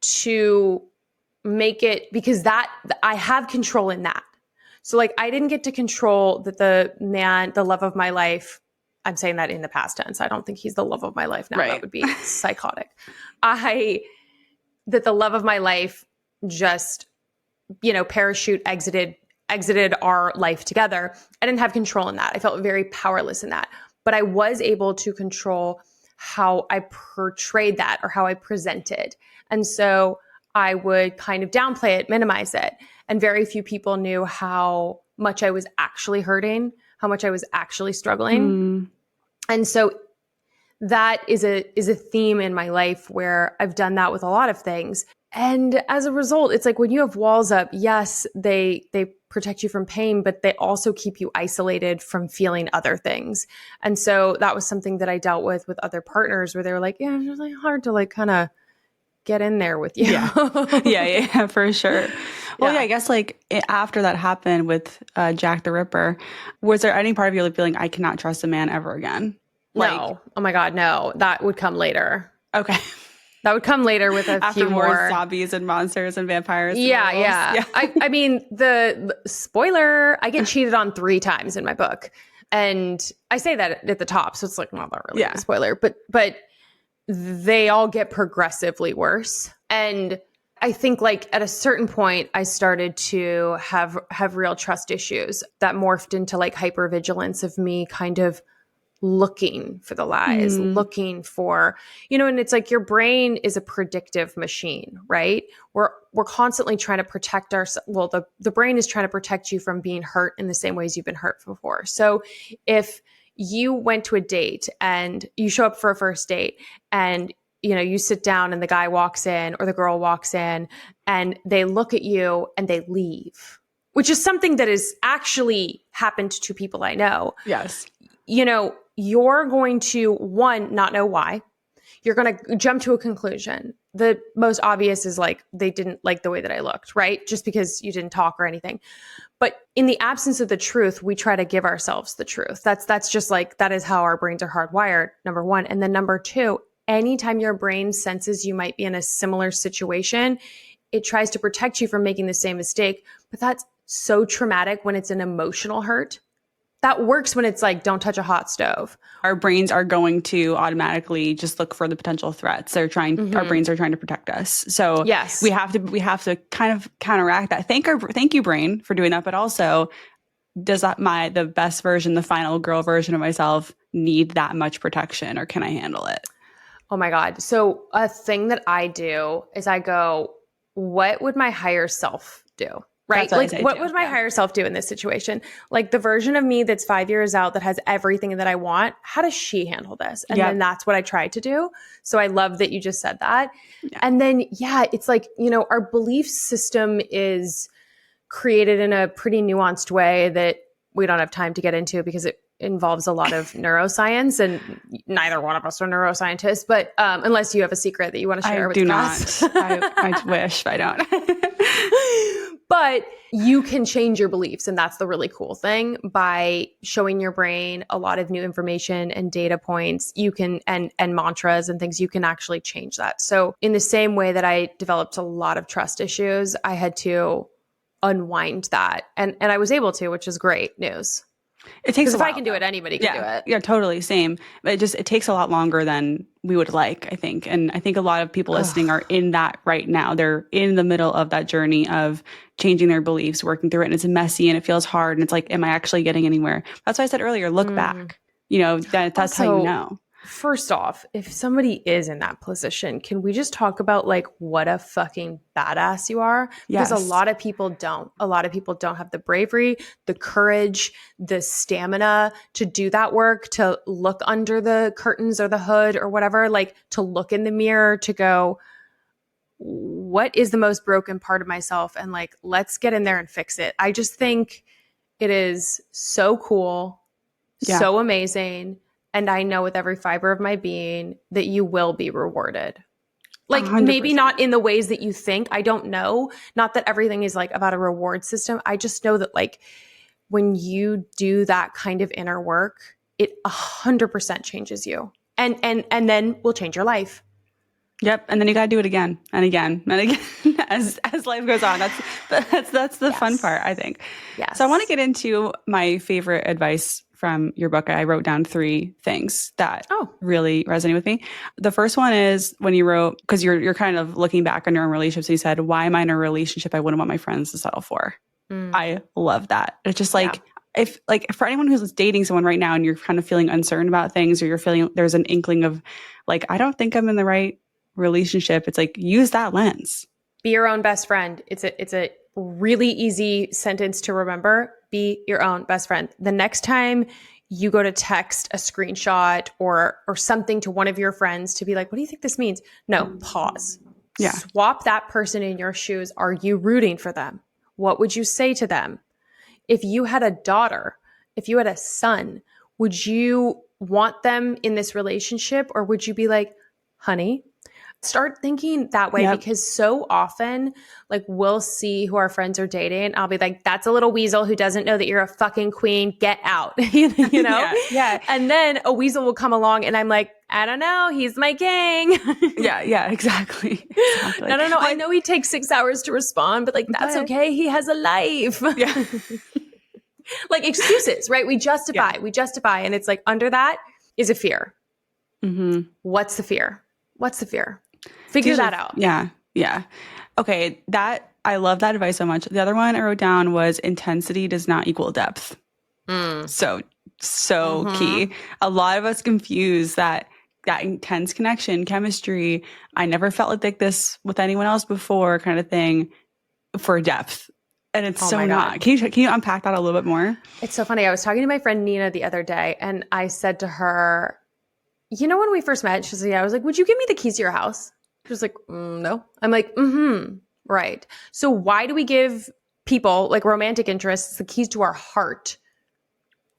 to make it, because that I have control in that. So like I didn't get to control that the love of my life, I'm saying that in the past tense. I don't think he's the love of my life now. Right. That would be psychotic. That the love of my life just, parachute exited our life together. I didn't have control in that. I felt very powerless in that. But I was able to control how I portrayed that or how I presented. And so I would kind of downplay it, minimize it. And very few people knew how much I was actually hurting, how much I was actually struggling. And so that is a theme in my life where I've done that with a lot of things. And as a result, it's like when you have walls up, yes, they protect you from pain, but they also keep you isolated from feeling other things. And so that was something that I dealt with other partners where they were like, yeah, it's really hard to like kind of get in there with you. Yeah, for sure. Well, Yeah. I guess like after that happened with Jack the Ripper, was there any part of you like feeling I cannot trust a man ever again? No. Oh my God, no. That would come later. Okay. That would come later with a After few more zombies and monsters and vampires. Yeah, and yeah. I mean, the spoiler, I get cheated on 3 times in my book. And I say that at the top, so it's like not that really a spoiler, but they all get progressively worse. And I think like at a certain point, I started to have real trust issues that morphed into like hypervigilance of me kind of looking for the lies, looking for, and it's like your brain is a predictive machine, right? We're constantly trying to protect ourselves. Well, the brain is trying to protect you from being hurt in the same ways you've been hurt before. So if you went to a date and you show up for a first date and you sit down and the guy walks in or the girl walks in and they look at you and they leave, which is something that has actually happened to people I know. Yes. You're going to, one, not know why. You're going to jump to a conclusion. The most obvious is like, they didn't like the way that I looked, right? Just because you didn't talk or anything. But in the absence of the truth, we try to give ourselves the truth. That's just like, that is how our brains are hardwired, number one. And then number two, anytime your brain senses you might be in a similar situation, it tries to protect you from making the same mistake. But that's so traumatic when it's an emotional hurt. That works when it's like, don't touch a hot stove. Our brains are going to automatically just look for the potential threats. Our brains are trying to protect us. So yes, we have to kind of counteract that. Thank you, brain, for doing that. But also, does the best version, the final girl version of myself, need that much protection, or can I handle it? Oh my God. So a thing that I do is I go, what would my higher self do? Right? Like, what would my higher self do in this situation? Like the version of me that's 5 years out that has everything that I want, how does she handle this? And then that's what I tried to do. So I love that you just said that. Yeah. And then, it's like, our belief system is created in a pretty nuanced way that we don't have time to get into because it involves a lot of neuroscience, and neither one of us are neuroscientists, but unless you have a secret that you want to share with us. I wish I don't. But you can change your beliefs. And that's the really cool thing. By showing your brain a lot of new information and data points, you can, and mantras and things, you can actually change that. So in the same way that I developed a lot of trust issues, I had to unwind that. And I was able to, which is great news. It takes if I can do it, anybody can do it. Yeah, totally. Same. But it takes a lot longer than we would like, I think. And I think a lot of people listening are in that right now. They're in the middle of that journey of changing their beliefs, working through it. And it's messy and it feels hard. And it's like, am I actually getting anywhere? That's why I said earlier, look back. That's also how you know. First off, if somebody is in that position, can we just talk about like what a fucking badass you are? Because a lot of people don't. A lot of people don't have the bravery, the courage, the stamina to do that work, to look under the curtains or the hood or whatever, like to look in the mirror, to go, what is the most broken part of myself? And like, let's get in there and fix it. I just think it is so cool, so amazing. And I know with every fiber of my being that you will be rewarded. Like maybe 100%. not in the ways that you think. I don't know. Not that everything is like about a reward system. I just know that like when you do that kind of inner work, it 100% changes you and then will change your life. Yep, and then you got to do it again and again and again as life goes on. That's the fun part, I think. Yes. So I want to get into my favorite advice from your book. I wrote down 3 things that really resonate with me. The first one is when you wrote, because you're kind of looking back on your own relationships, you said, "Why am I in a relationship I wouldn't want my friends to settle for?" I love that. It's just like, if like for anyone who's dating someone right now and you're kind of feeling uncertain about things, or you're feeling there's an inkling of like, I don't think I'm in the right relationship, it's like, use that lens. Be your own best friend. It's a really easy sentence to remember. Be your own best friend. The next time you go to text a screenshot or something to one of your friends to be like, what do you think this means? No, pause. Yeah. Swap that person in your shoes. Are you rooting for them? What would you say to them? If you had a daughter, if you had a son, would you want them in this relationship, or would you be like, honey, start thinking that way? Because so often, like, we'll see who our friends are dating. I'll be like, that's a little weasel who doesn't know that you're a fucking queen. Get out, you know? Yeah. And then a weasel will come along and I'm like, I don't know. He's my king. Yeah, exactly. No. I know he takes 6 hours to respond, but like, that's okay. He has a life. Yeah. Like excuses, right? We justify. And it's like, under that is a fear. Mm-hmm. What's the fear? Figure that out. Yeah. Okay. I love that advice so much. The other one I wrote down was intensity does not equal depth. So key. A lot of us confuse that intense connection, chemistry, I never felt like this with anyone else before kind of thing, for depth. And it's so not. Can you unpack that a little bit more? It's so funny. I was talking to my friend Nina the other day and I said to her, you know, when we first met, she said, I was like, would you give me the keys to your house? She was like, no. I'm like, right. So why do we give people like romantic interests the keys to our heart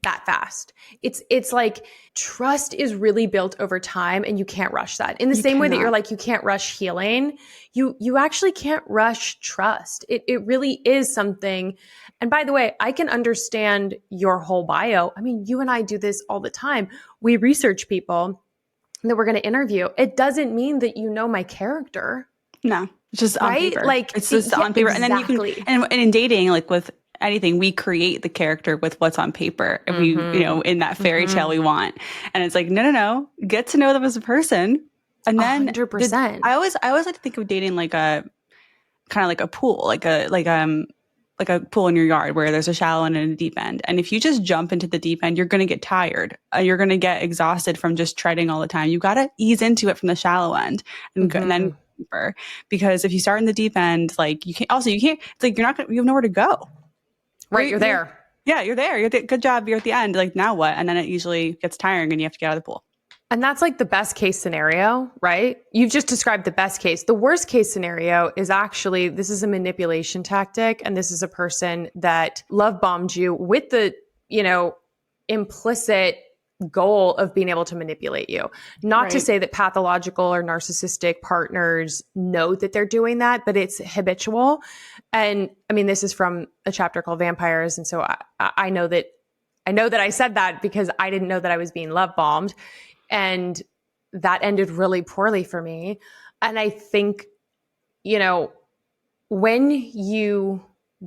that fast? It's like trust is really built over time and you can't rush that. In the same way that you're like, you can't rush healing, you actually can't rush trust. It really is something. And by the way, I can understand your whole bio. I mean, you and I do this all the time. We research people that we're going to interview. It doesn't mean that you know my character. No, it's just on paper. Like it's just on paper. Exactly. And then you can, and in dating, like with anything, we create the character with what's on paper, and we, in that fairy tale we want. And it's like, no, get to know them as a person. And then 100%. I always like to think of dating like a kind of like a pool, like a pool in your yard where there's a shallow end and a deep end. And if you just jump into the deep end, you're going to get tired. You're going to get exhausted from just treading all the time. You got to ease into it from the shallow end and then deeper. Because if you start in the deep end, like you can't, it's like you have nowhere to go. Right. You're there. You're there. Good job. You're at the end. Like, now what? And then it usually gets tiring and you have to get out of the pool. And that's like the best case scenario, right? You've just described the best case. The worst case scenario is actually, this is a manipulation tactic. And this is a person that love bombed you with the, implicit goal of being able to manipulate you. Not to say that pathological or narcissistic partners know that they're doing that, but it's habitual. And I mean, this is from a chapter called Vampires. And so I know that I said that because I didn't know that I was being love bombed. And that ended really poorly for me. And I think, when you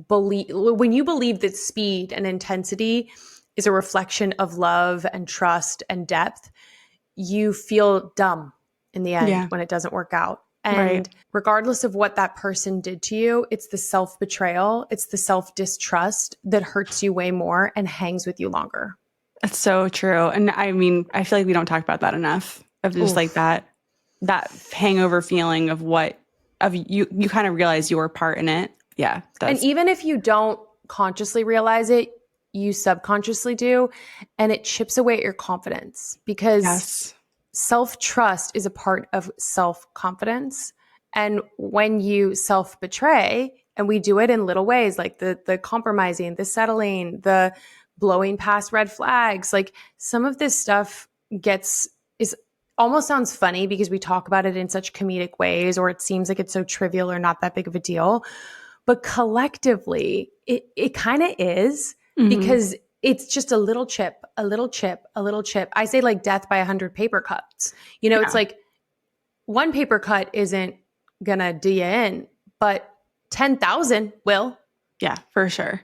believe that speed and intensity is a reflection of love and trust and depth, you feel dumb in the end when it doesn't work out. And regardless of what that person did to you, it's the self-betrayal, it's the self-distrust that hurts you way more and hangs with you longer. That's so true. And I mean, I feel like we don't talk about that enough, of just like that hangover feeling of you kind of realize your part in it. Yeah. And even if you don't consciously realize it, you subconsciously do. And it chips away at your confidence because self-trust is a part of self-confidence. And when you self-betray, and we do it in little ways, like the compromising, the settling, the blowing past red flags, like some of this stuff is almost sounds funny because we talk about it in such comedic ways, or it seems like it's so trivial or not that big of a deal. But collectively, it kind of is, because it's just a little chip, a little chip, a little chip. I say like death by 100 paper cuts. It's like one paper cut isn't going to do you in, but 10,000 will. Yeah, for sure.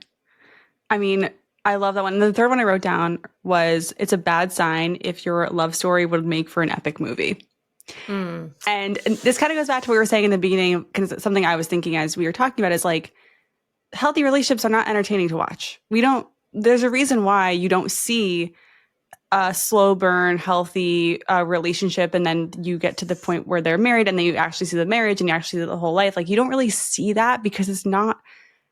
I mean, I love that one. The third one I wrote down was, it's a bad sign if your love story would make for an epic movie. And this kind of goes back to what we were saying in the beginning, because something I was thinking as we were talking about is like, healthy relationships are not entertaining to watch. There's a reason why you don't see a slow burn, healthy relationship, and then you get to the point where they're married and then you actually see the marriage and you actually see the whole life. Like, you don't really see that because there's not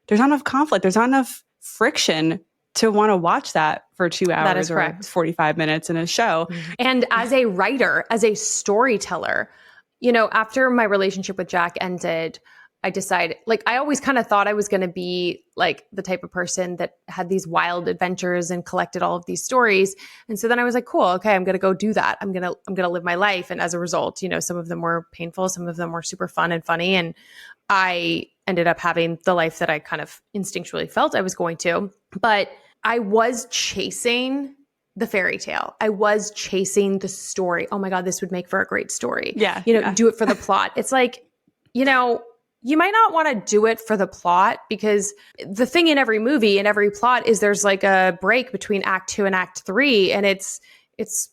enough conflict. There's not enough friction to want to watch that for 2 hours That is or 45 minutes in a show. And as a writer, as a storyteller, after my relationship with Jack ended, I decided, like, I always kind of thought I was going to be like the type of person that had these wild adventures and collected all of these stories. And so then I was like, cool, okay, I'm going to go do that. I'm going to live my life. And as a result, some of them were painful, some of them were super fun and funny. And I ended up having the life that I kind of instinctually felt I was going to. But I was chasing the fairy tale. I was chasing the story. Oh my God, this would make for a great story. Yeah. Do it for the plot. It's like, you might not want to do it for the plot, because the thing in every movie, in every plot, is there's like a break between act 2 and act 3. And it's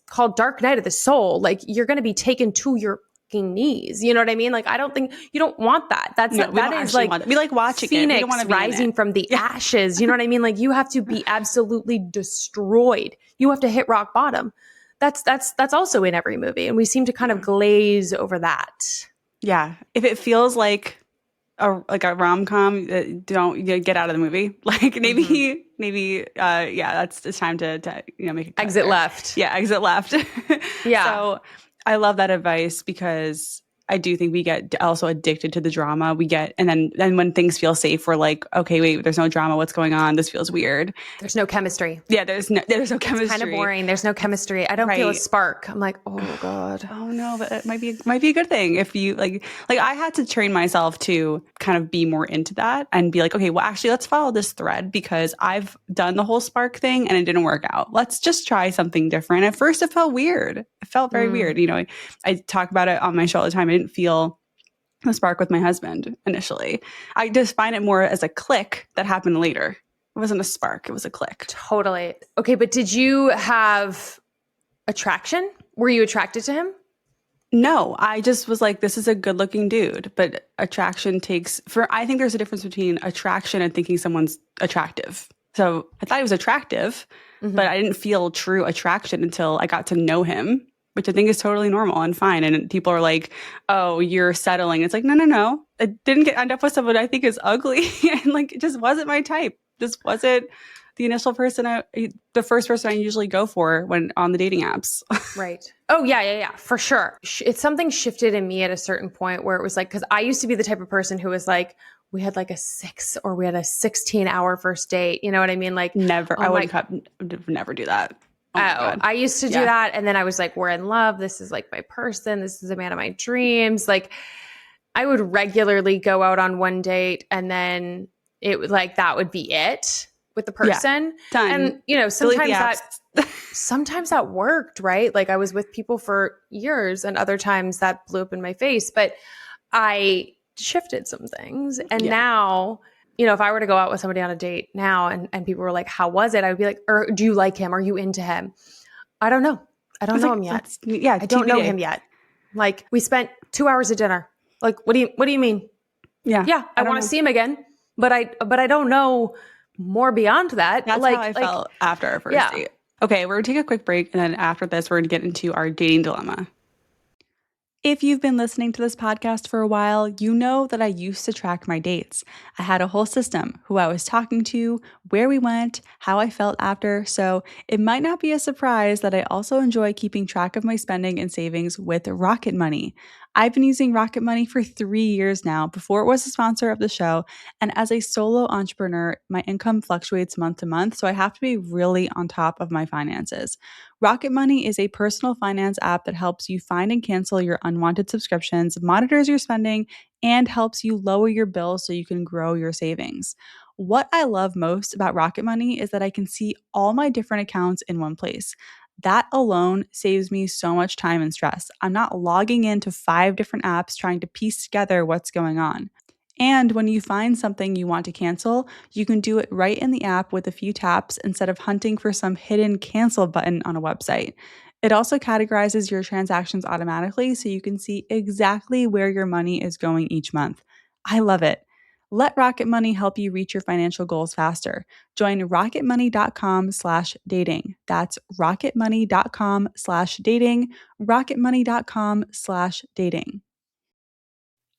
called Dark Night of the Soul. Like, you're going to be taken to your fucking knees. You know what I mean? Like, I don't think you don't want that. That is like, we like watching Phoenix it. We don't want to rising from the ashes. You know what I mean? Like, you have to be absolutely destroyed. You have to hit rock bottom. That's also in every movie. And we seem to kind of glaze over that. Yeah. If it feels like a rom-com, don't get out of the movie. Like, maybe it's time to make a exit there. Left. Yeah, exit left. Yeah. So I love that advice, because I do think we get also addicted to the drama. And then when things feel safe, we're like, okay, wait, there's no drama. What's going on? This feels weird. There's no chemistry. Yeah, there's no chemistry. It's kind of boring. There's no chemistry. I don't feel a spark. I'm like, oh God. Oh no, but it might be a good thing if you like I had to train myself to kind of be more into that and be like, okay, well, actually, let's follow this thread, because I've done the whole spark thing and it didn't work out. Let's just try something different. At first, it felt weird. It felt very weird. I talk about it on my show all the time. I didn't feel a spark with my husband initially. I just find it more as a click that happened later. It wasn't a spark. It was a click. Totally. Okay, but did you have attraction? Were you attracted to him? No, I just was like, this is a good looking dude. But attraction I think there's a difference between attraction and thinking someone's attractive. So I thought he was attractive, but I didn't feel true attraction until I got to know him, which I think is totally normal and fine. And people are like, oh, you're settling. It's like, no. I didn't end up with someone I think is ugly. And like, it just wasn't my type. This wasn't the first person I usually go for when on the dating apps. Right. Oh, yeah, for sure. It's something shifted in me at a certain point where it was like, because I used to be the type of person who was like, we had like a 16-hour first date. You know what I mean? Like, never. I would never do that. Oh, I used to do that. And then I was like, we're in love. This is like my person. This is a man of my dreams. Like, I would regularly go out on one date, and then it would like, that would be it with the person. Yeah, and sometimes that worked, right? Like, I was with people for years, and other times that blew up in my face, but I shifted some things. And now, if I were to go out with somebody on a date now and people were like, how was it? I would be like, or do you like him? Are you into him? I don't know. I don't know him yet. I don't know him yet. Like, we spent 2 hours at dinner. Like, what do you mean? Yeah. I want to see him again, but I don't know more beyond that. That's how I felt after our first date. Okay, we're going to take a quick break, and then after this, we're going to get into our dating dilemma. If you've been listening to this podcast for a while, you know that I used to track my dates. I had a whole system: who I was talking to, where we went, how I felt after. So it might not be a surprise that I also enjoy keeping track of my spending and savings with Rocket Money. I've been using Rocket Money for 3 years now, before it was a sponsor of the show. And as a solo entrepreneur, my income fluctuates month to month, so I have to be really on top of my finances. Rocket Money is a personal finance app that helps you find and cancel your unwanted subscriptions, monitors your spending, and helps you lower your bills so you can grow your savings. What I love most about Rocket Money is that I can see all my different accounts in one place. That alone saves me so much time and stress. I'm not logging into 5 different apps trying to piece together what's going on. And when you find something you want to cancel, you can do it right in the app with a few taps instead of hunting for some hidden cancel button on a website. It also categorizes your transactions automatically so you can see exactly where your money is going each month. I love it. Let Rocket Money help you reach your financial goals faster. Join rocketmoney.com/dating. That's rocketmoney.com/dating, rocketmoney.com/dating.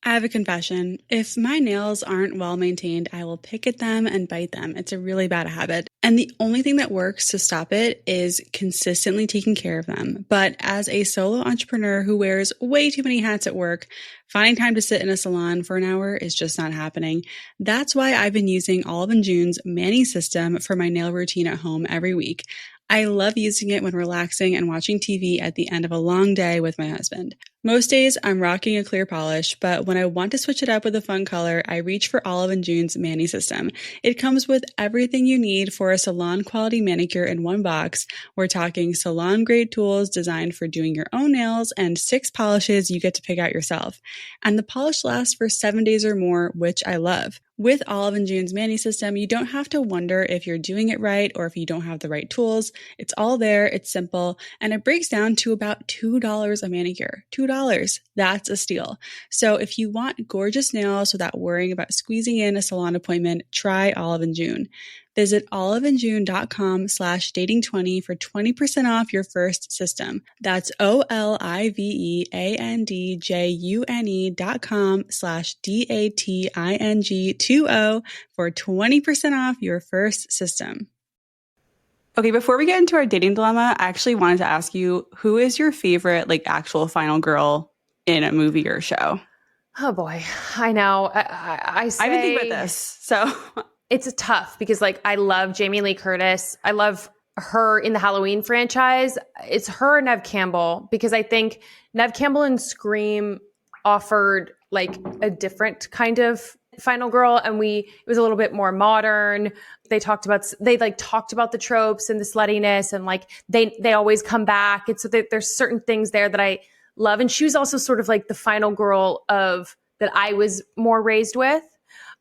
I have a confession. If my nails aren't well maintained, I will pick at them and bite them. It's a really bad habit. And the only thing that works to stop it is consistently taking care of them. But as a solo entrepreneur who wears way too many hats at work, finding time to sit in a salon for an hour is just not happening. That's why I've been using Olive & June's Mani system for my nail routine at home every week. I love using it when relaxing and watching TV at the end of a long day with my husband. Most days I'm rocking a clear polish, but when I want to switch it up with a fun color, I reach for Olive & June's Mani system. It comes with everything you need for a salon quality manicure in one box. We're talking salon grade tools designed for doing your own nails and 6 polishes you get to pick out yourself. And the polish lasts for 7 days or more, which I love. With Olive & June's Mani system, you don't have to wonder if you're doing it right or if you don't have the right tools. It's all there, it's simple, and it breaks down to about $2 a manicure. $2. That's a steal. So if you want gorgeous nails without worrying about squeezing in a salon appointment, try Olive & June. Visit oliveandjune.com/dating20 for 20% off your first system. That's oliveandjune.com/dating20 for 20% off your first system. Okay, before we get into our dating dilemma, I actually wanted to ask you, who is your favorite, actual final girl in a movie or show? Oh boy, I know. I say, I've been thinking about this, so it's tough because I love Jamie Lee Curtis. I love her in the Halloween franchise. It's her and Neve Campbell, because I think Neve Campbell and Scream offered a different kind of final girl, and it was a little bit more modern. They talked about the tropes and the sluttiness, and they always come back. And so there's certain things there that I love. And she was also sort of the final girl of that I was more raised with.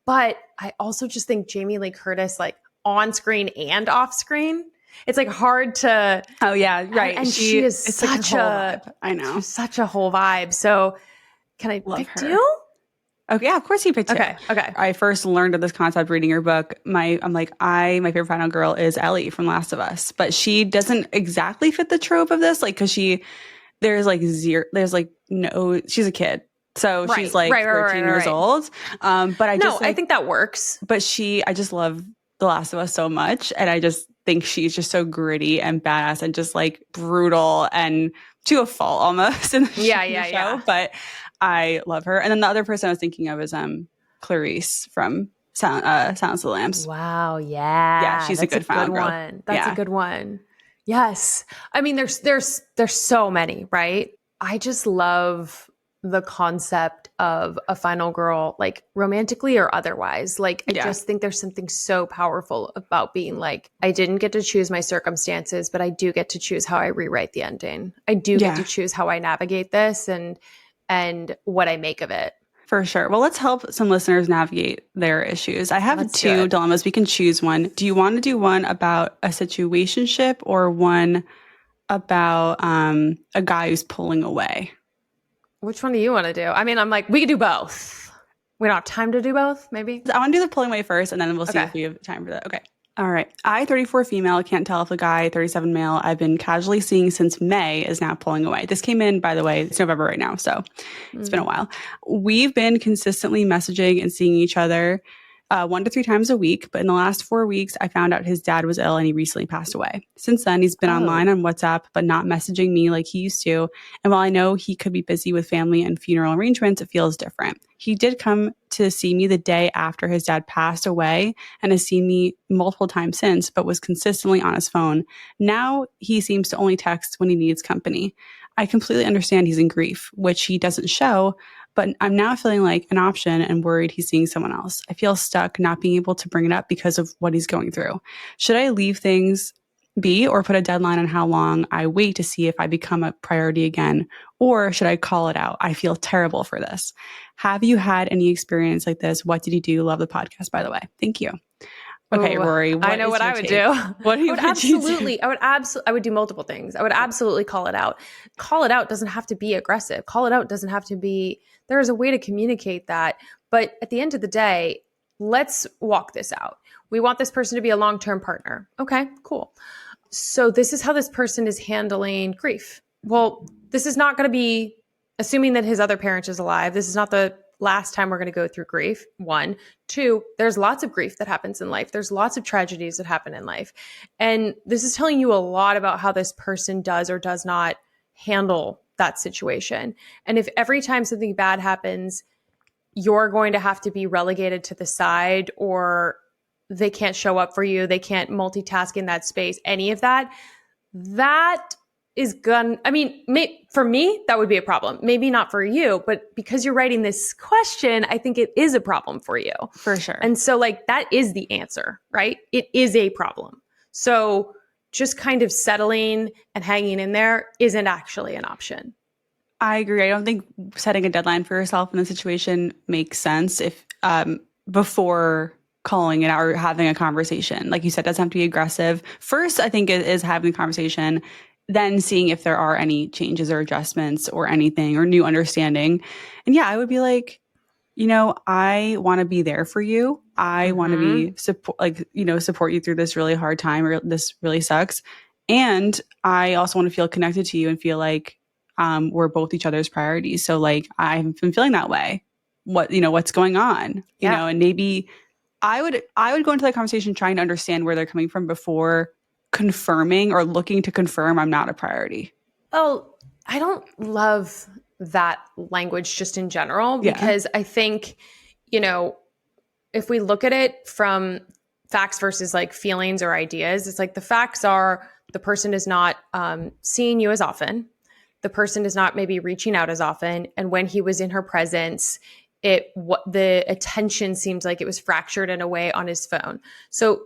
But I also just think Jamie Lee Curtis, on screen and off screen, it's hard to. Oh yeah, right. And she is such a vibe. I know, she's such a whole vibe. So can I love pick her. you? Okay, yeah, of course you picked you. Okay. I first learned of this concept reading your book. My favorite final girl is Ellie from Last of Us, but she doesn't exactly fit the trope of this, because she's a kid. So she's 13 years old. But I think that works. But I just love The Last of Us so much. And I just think she's just so gritty and badass and just brutal and to a fault almost in the show. But I love her. And then the other person I was thinking of is Clarice from Silence of the Lambs. Wow. Yeah. Yeah. She's a good final girl. One. That's a good one. Yes. I mean, there's so many, right? I just love the concept of a final girl, romantically or otherwise. I just think there's something so powerful about being I didn't get to choose my circumstances, but I do get to choose how I rewrite the ending. I do get to choose how I navigate this and what I make of it. For sure. Well, let's help some listeners navigate their issues. I have 2 dilemmas. We can choose one. Do you want to do one about a situationship or one about a guy who's pulling away? Which one do you want to do? I mean, we could do both. We don't have time to do both, maybe? I want to do the pulling away first, and then we'll see if we have time for that. Okay. All right. I, 34 female, can't tell if a guy, 37 male, I've been casually seeing since May is now pulling away. This came in, by the way, it's November right now, so it's been a while. We've been consistently messaging and seeing each other 1 to 3 times a week. But in the last 4 weeks, I found out his dad was ill and he recently passed away. Since then, he's been online on WhatsApp, but not messaging me like he used to. And while I know he could be busy with family and funeral arrangements, it feels different. He did come to see me the day after his dad passed away and has seen me multiple times since, but was consistently on his phone. Now he seems to only text when he needs company. I completely understand he's in grief, which he doesn't show, but I'm now feeling like an option and worried he's seeing someone else. I feel stuck not being able to bring it up because of what he's going through. Should I leave things be or put a deadline on how long I wait to see if I become a priority again? Or should I call it out? I feel terrible for this. Have you had any experience like this? What did you do? Love the podcast, by the way. Thank you. Okay, Ooh, Rory, I know what I would do. What would absolutely, I would do multiple things. I would absolutely call it out. Call it out doesn't have to be aggressive. Call it out doesn't have to be, there is a way to communicate that. But at the end of the day, let's walk this out. We want this person to be a long-term partner. Okay, cool. So this is how this person is handling grief. Well, this is not going to be, assuming that his other parent is alive, this is not the last time we're going to go through grief. 1, 2, there's lots of grief that happens in life. There's lots of tragedies that happen in life. And this is telling you a lot about how this person does or does not handle that situation. And if every time something bad happens, you're going to have to be relegated to the side, or they can't show up for you, they can't multitask in that space, any of that, that is for me, that would be a problem. Maybe not for you, but because you're writing this question, I think it is a problem for you. For sure. And so that is the answer, right? It is a problem. So just kind of settling and hanging in there isn't actually an option. I agree. I don't think setting a deadline for yourself in the situation makes sense if before calling it out or having a conversation. Like you said, it doesn't have to be aggressive. First, I think it is having a conversation, then seeing if there are any changes or adjustments or anything or new understanding. And yeah, I would be like, I want to be there for you. I want to be support you through this really hard time, or this really sucks. And I also want to feel connected to you and feel like we're both each other's priorities. So I've been feeling that way. What's going on, and maybe I would go into that conversation trying to understand where they're coming from before confirming or looking to confirm I'm not a priority. Oh, I don't love that language just in general, because I think, if we look at it from facts versus feelings or ideas, it's the facts are the person is not seeing you as often. The person is not maybe reaching out as often. And when he was in her presence, the attention seems like it was fractured in a way on his phone. So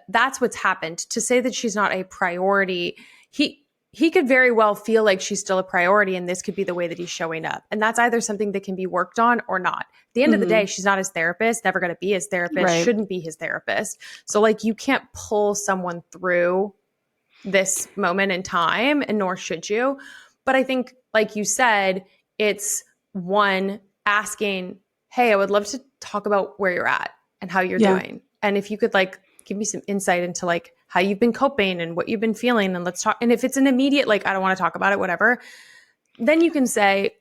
that's what's happened. To say that she's not a priority, he could very well feel like she's still a priority, and this could be the way that he's showing up. And that's either something that can be worked on or not. At the end of the day, she's not his therapist, never going to be his therapist, right. Shouldn't be his therapist. So you can't pull someone through this moment in time, and nor should you. But I think, like you said, it's one, asking, hey, I would love to talk about where you're at and how you're doing. And if you could give me some insight into how you've been coping and what you've been feeling, and let's talk. And if it's an immediate, I don't want to talk about it, whatever, then you can say,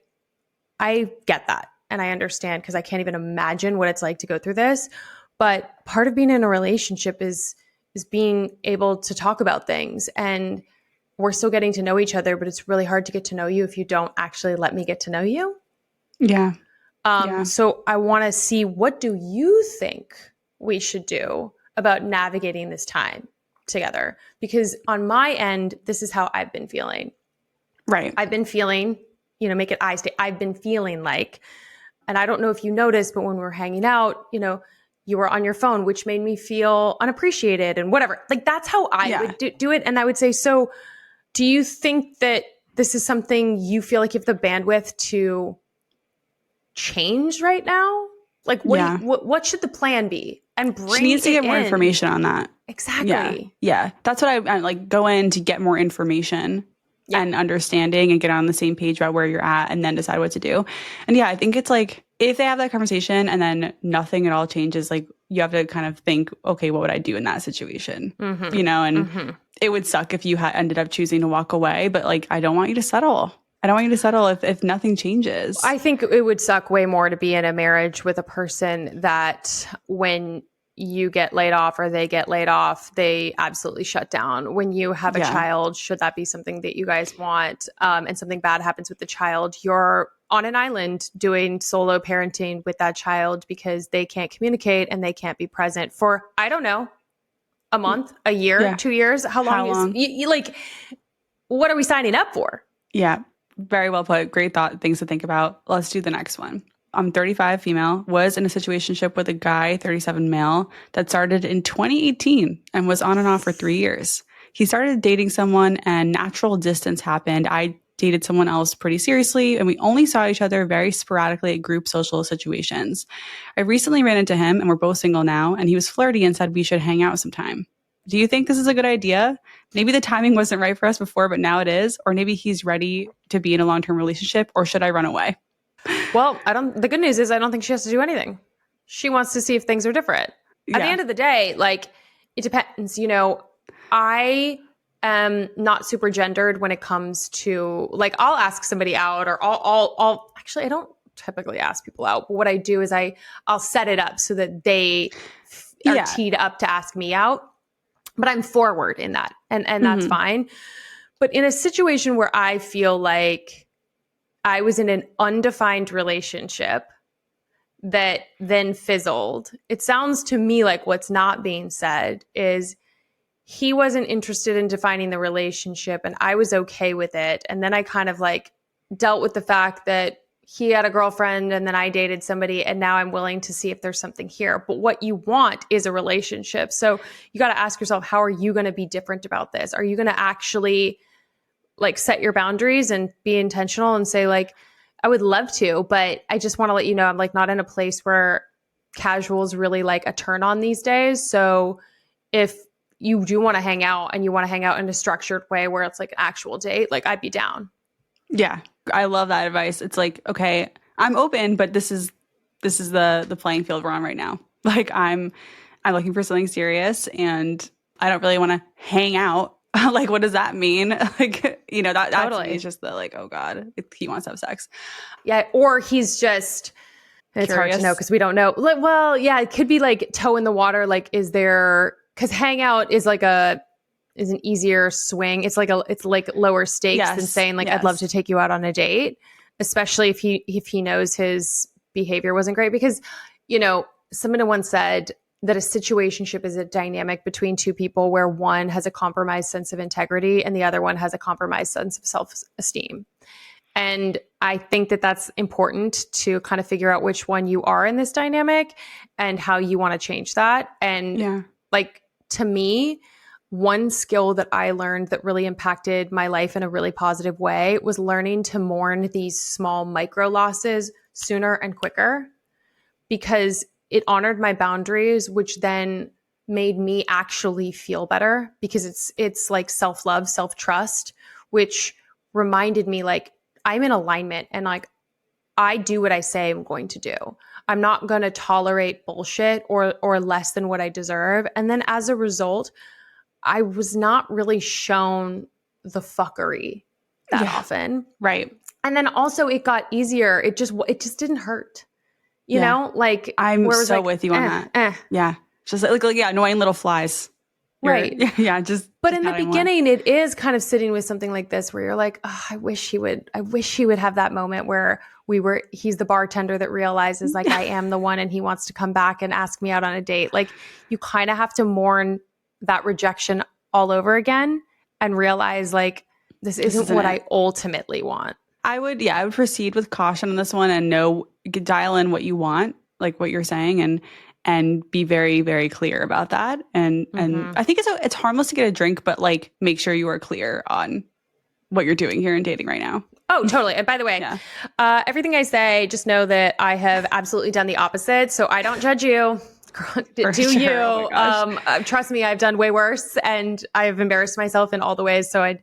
I get that. And I understand, because I can't even imagine what it's like to go through this. But part of being in a relationship is being able to talk about things. And we're still getting to know each other, but it's really hard to get to know you if you don't actually let me get to know you. Yeah. So I want to see, what do you think we should do about navigating this time together? Because on my end, this is how I've been feeling. Right. I've been feeling, make it I stay. I've been feeling and I don't know if you noticed, but when we were hanging out, you were on your phone, which made me feel unappreciated and whatever. That's how I would do it. And I would say, so do you think that this is something you feel like you have the bandwidth to change right now? What should the plan be? And she needs to get more information on that. Exactly. Yeah. That's what I go in to get more information and understanding, and get on the same page about where you're at, and then decide what to do. And I think it's if they have that conversation and then nothing at all changes, you have to kind of think, okay, what would I do in that situation? And it would suck if you ended up choosing to walk away, but I don't want you to settle. I don't want you to settle if nothing changes. I think it would suck way more to be in a marriage with a person that when you get laid off or they get laid off, they absolutely shut down. When you have a child, should that be something that you guys want, and something bad happens with the child, you're on an island doing solo parenting with that child because they can't communicate and they can't be present for, I don't know, a month, a year, 2 years. How long? You like, what are we signing up for? Yeah. Very well put. Great thought. Things to think about. Let's do the next one. I'm 35 female, was in a situationship with a guy, 37 male, that started in 2018 and was on and off for 3 years. He started dating someone and natural distance happened. I dated someone else pretty seriously, and we only saw each other very sporadically at group social situations. I recently ran into him, and we're both single now, and he was flirty and said we should hang out sometime. Do you think this is a good idea? Maybe the timing wasn't right for us before, but now it is. Or maybe he's ready to be in a long-term relationship, or should I run away? Well, the good news is I don't think she has to do anything. She wants to see if things are different. At the end of the day, like, it depends. You know, I am not super gendered when it comes to, like, I'll ask somebody out, or I'll actually, I don't typically ask people out, but what I do is I'll set it up so that they are teed up to ask me out. But I'm forward in that, and that's fine. But in a situation where I feel like I was in an undefined relationship that then fizzled, it sounds to me like what's not being said is he wasn't interested in defining the relationship and I was okay with it. And then I kind of like dealt with the fact that he had a girlfriend and then I dated somebody and now I'm willing to see if there's something here. But what you want is a relationship. So you got to ask yourself, how are you going to be different about this? Are you going to actually like set your boundaries and be intentional and say like, I would love to, but I just want to let you know I'm like not in a place where casual is really like a turn on these days. So if you do want to hang out and you want to hang out in a structured way where it's like an actual date, like I'd be down. Yeah. I love that advice. It's like, okay, I'm open, but this is the playing field we're on right now. Like I'm looking for something serious and I don't really want to hang out. Like, what does that mean? Like, you know, that totally. To me is just the like, oh God, he wants to have sex. Yeah. Or he's just, it's hard to know because we don't know. Like, well, yeah, it could be like toe in the water. Like, is there, because hangout is like is an easier swing. It's like lower stakes than saying like, I'd love to take you out on a date, especially if he knows his behavior wasn't great. Because, you know, someone once said that a situationship is a dynamic between two people where one has a compromised sense of integrity and the other one has a compromised sense of self-esteem. And I think that that's important to kind of figure out which one you are in this dynamic and how you want to change that. And like, to me, one skill that I learned that really impacted my life in a really positive way was learning to mourn these small micro losses sooner and quicker, because it honored my boundaries, which then made me actually feel better because it's like self-love, self-trust, which reminded me like I'm in alignment and like I do what I say I'm going to do. I'm not going to tolerate bullshit or less than what I deserve. And then as a result, I was not really shown the fuckery that often. Right. And then also it got easier. It just didn't hurt. You know, like I'm so like, with you on that. Yeah. Just like annoying little flies. Right. Yeah. But in the beginning, it is kind of sitting with something like this where you're like, oh, I wish he would have that moment where he's the bartender that realizes like I am the one and he wants to come back and ask me out on a date. Like you kind of have to mourn that rejection all over again and realize like, this isn't what I ultimately want. I would proceed with caution on this one and dial in what you want, like what you're saying, and be very, very clear about that. And I think it's harmless to get a drink, but like make sure you are clear on what you're doing here in dating right now. Oh, totally. And by the way, everything I say, just know that I have absolutely done the opposite. So I don't judge you. Do you? Oh trust me, I've done way worse and I have embarrassed myself in all the ways. So I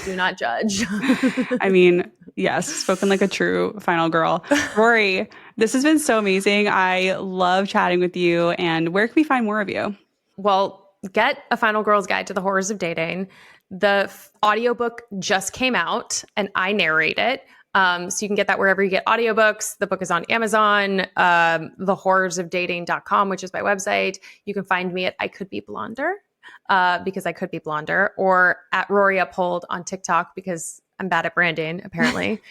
do not judge. I mean, yes, spoken like a true final girl. Rory, this has been so amazing. I love chatting with you. And where can we find more of you? Well, get A Final Girl's Guide to the Horrors of Dating. The audiobook just came out and I narrate it. So you can get that wherever you get audiobooks. The book is on Amazon, thehorrorsofdating.com, which is my website. You can find me at I Could Be Blonder, because I could be blonder, or at Rory Uphold on TikTok because I'm bad at branding, apparently.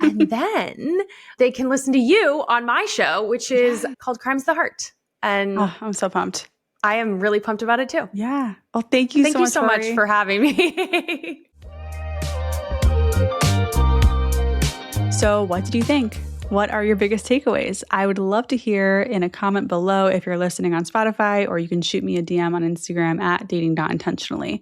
And then they can listen to you on my show, which is called Crimes of the Heart. And I'm so pumped. I am really pumped about it too. Yeah. Well, thank you so much for having me. So what did you think? What are your biggest takeaways? I would love to hear in a comment below if you're listening on Spotify, or you can shoot me a DM on Instagram at dating.intentionally.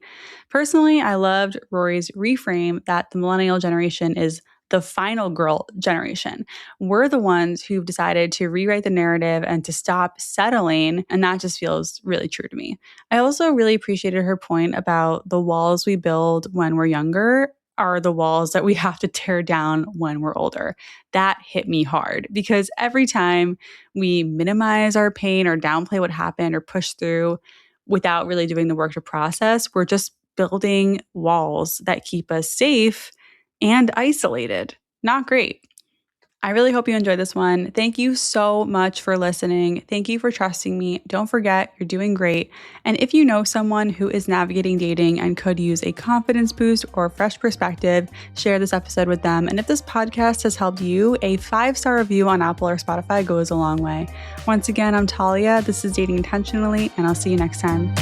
Personally, I loved Rory's reframe that the millennial generation is the final girl generation. We're the ones who've decided to rewrite the narrative and to stop settling, and that just feels really true to me. I also really appreciated her point about the walls we build when we're younger are the walls that we have to tear down when we're older. That hit me hard because every time we minimize our pain or downplay what happened or push through without really doing the work to process, we're just building walls that keep us safe and isolated. Not great. I really hope you enjoyed this one. Thank you so much for listening. Thank you for trusting me. Don't forget, you're doing great. And if you know someone who is navigating dating and could use a confidence boost or a fresh perspective, share this episode with them. And if this podcast has helped you, a 5-star review on Apple or Spotify goes a long way. Once again, I'm Talia. This is Dating Intentionally, and I'll see you next time.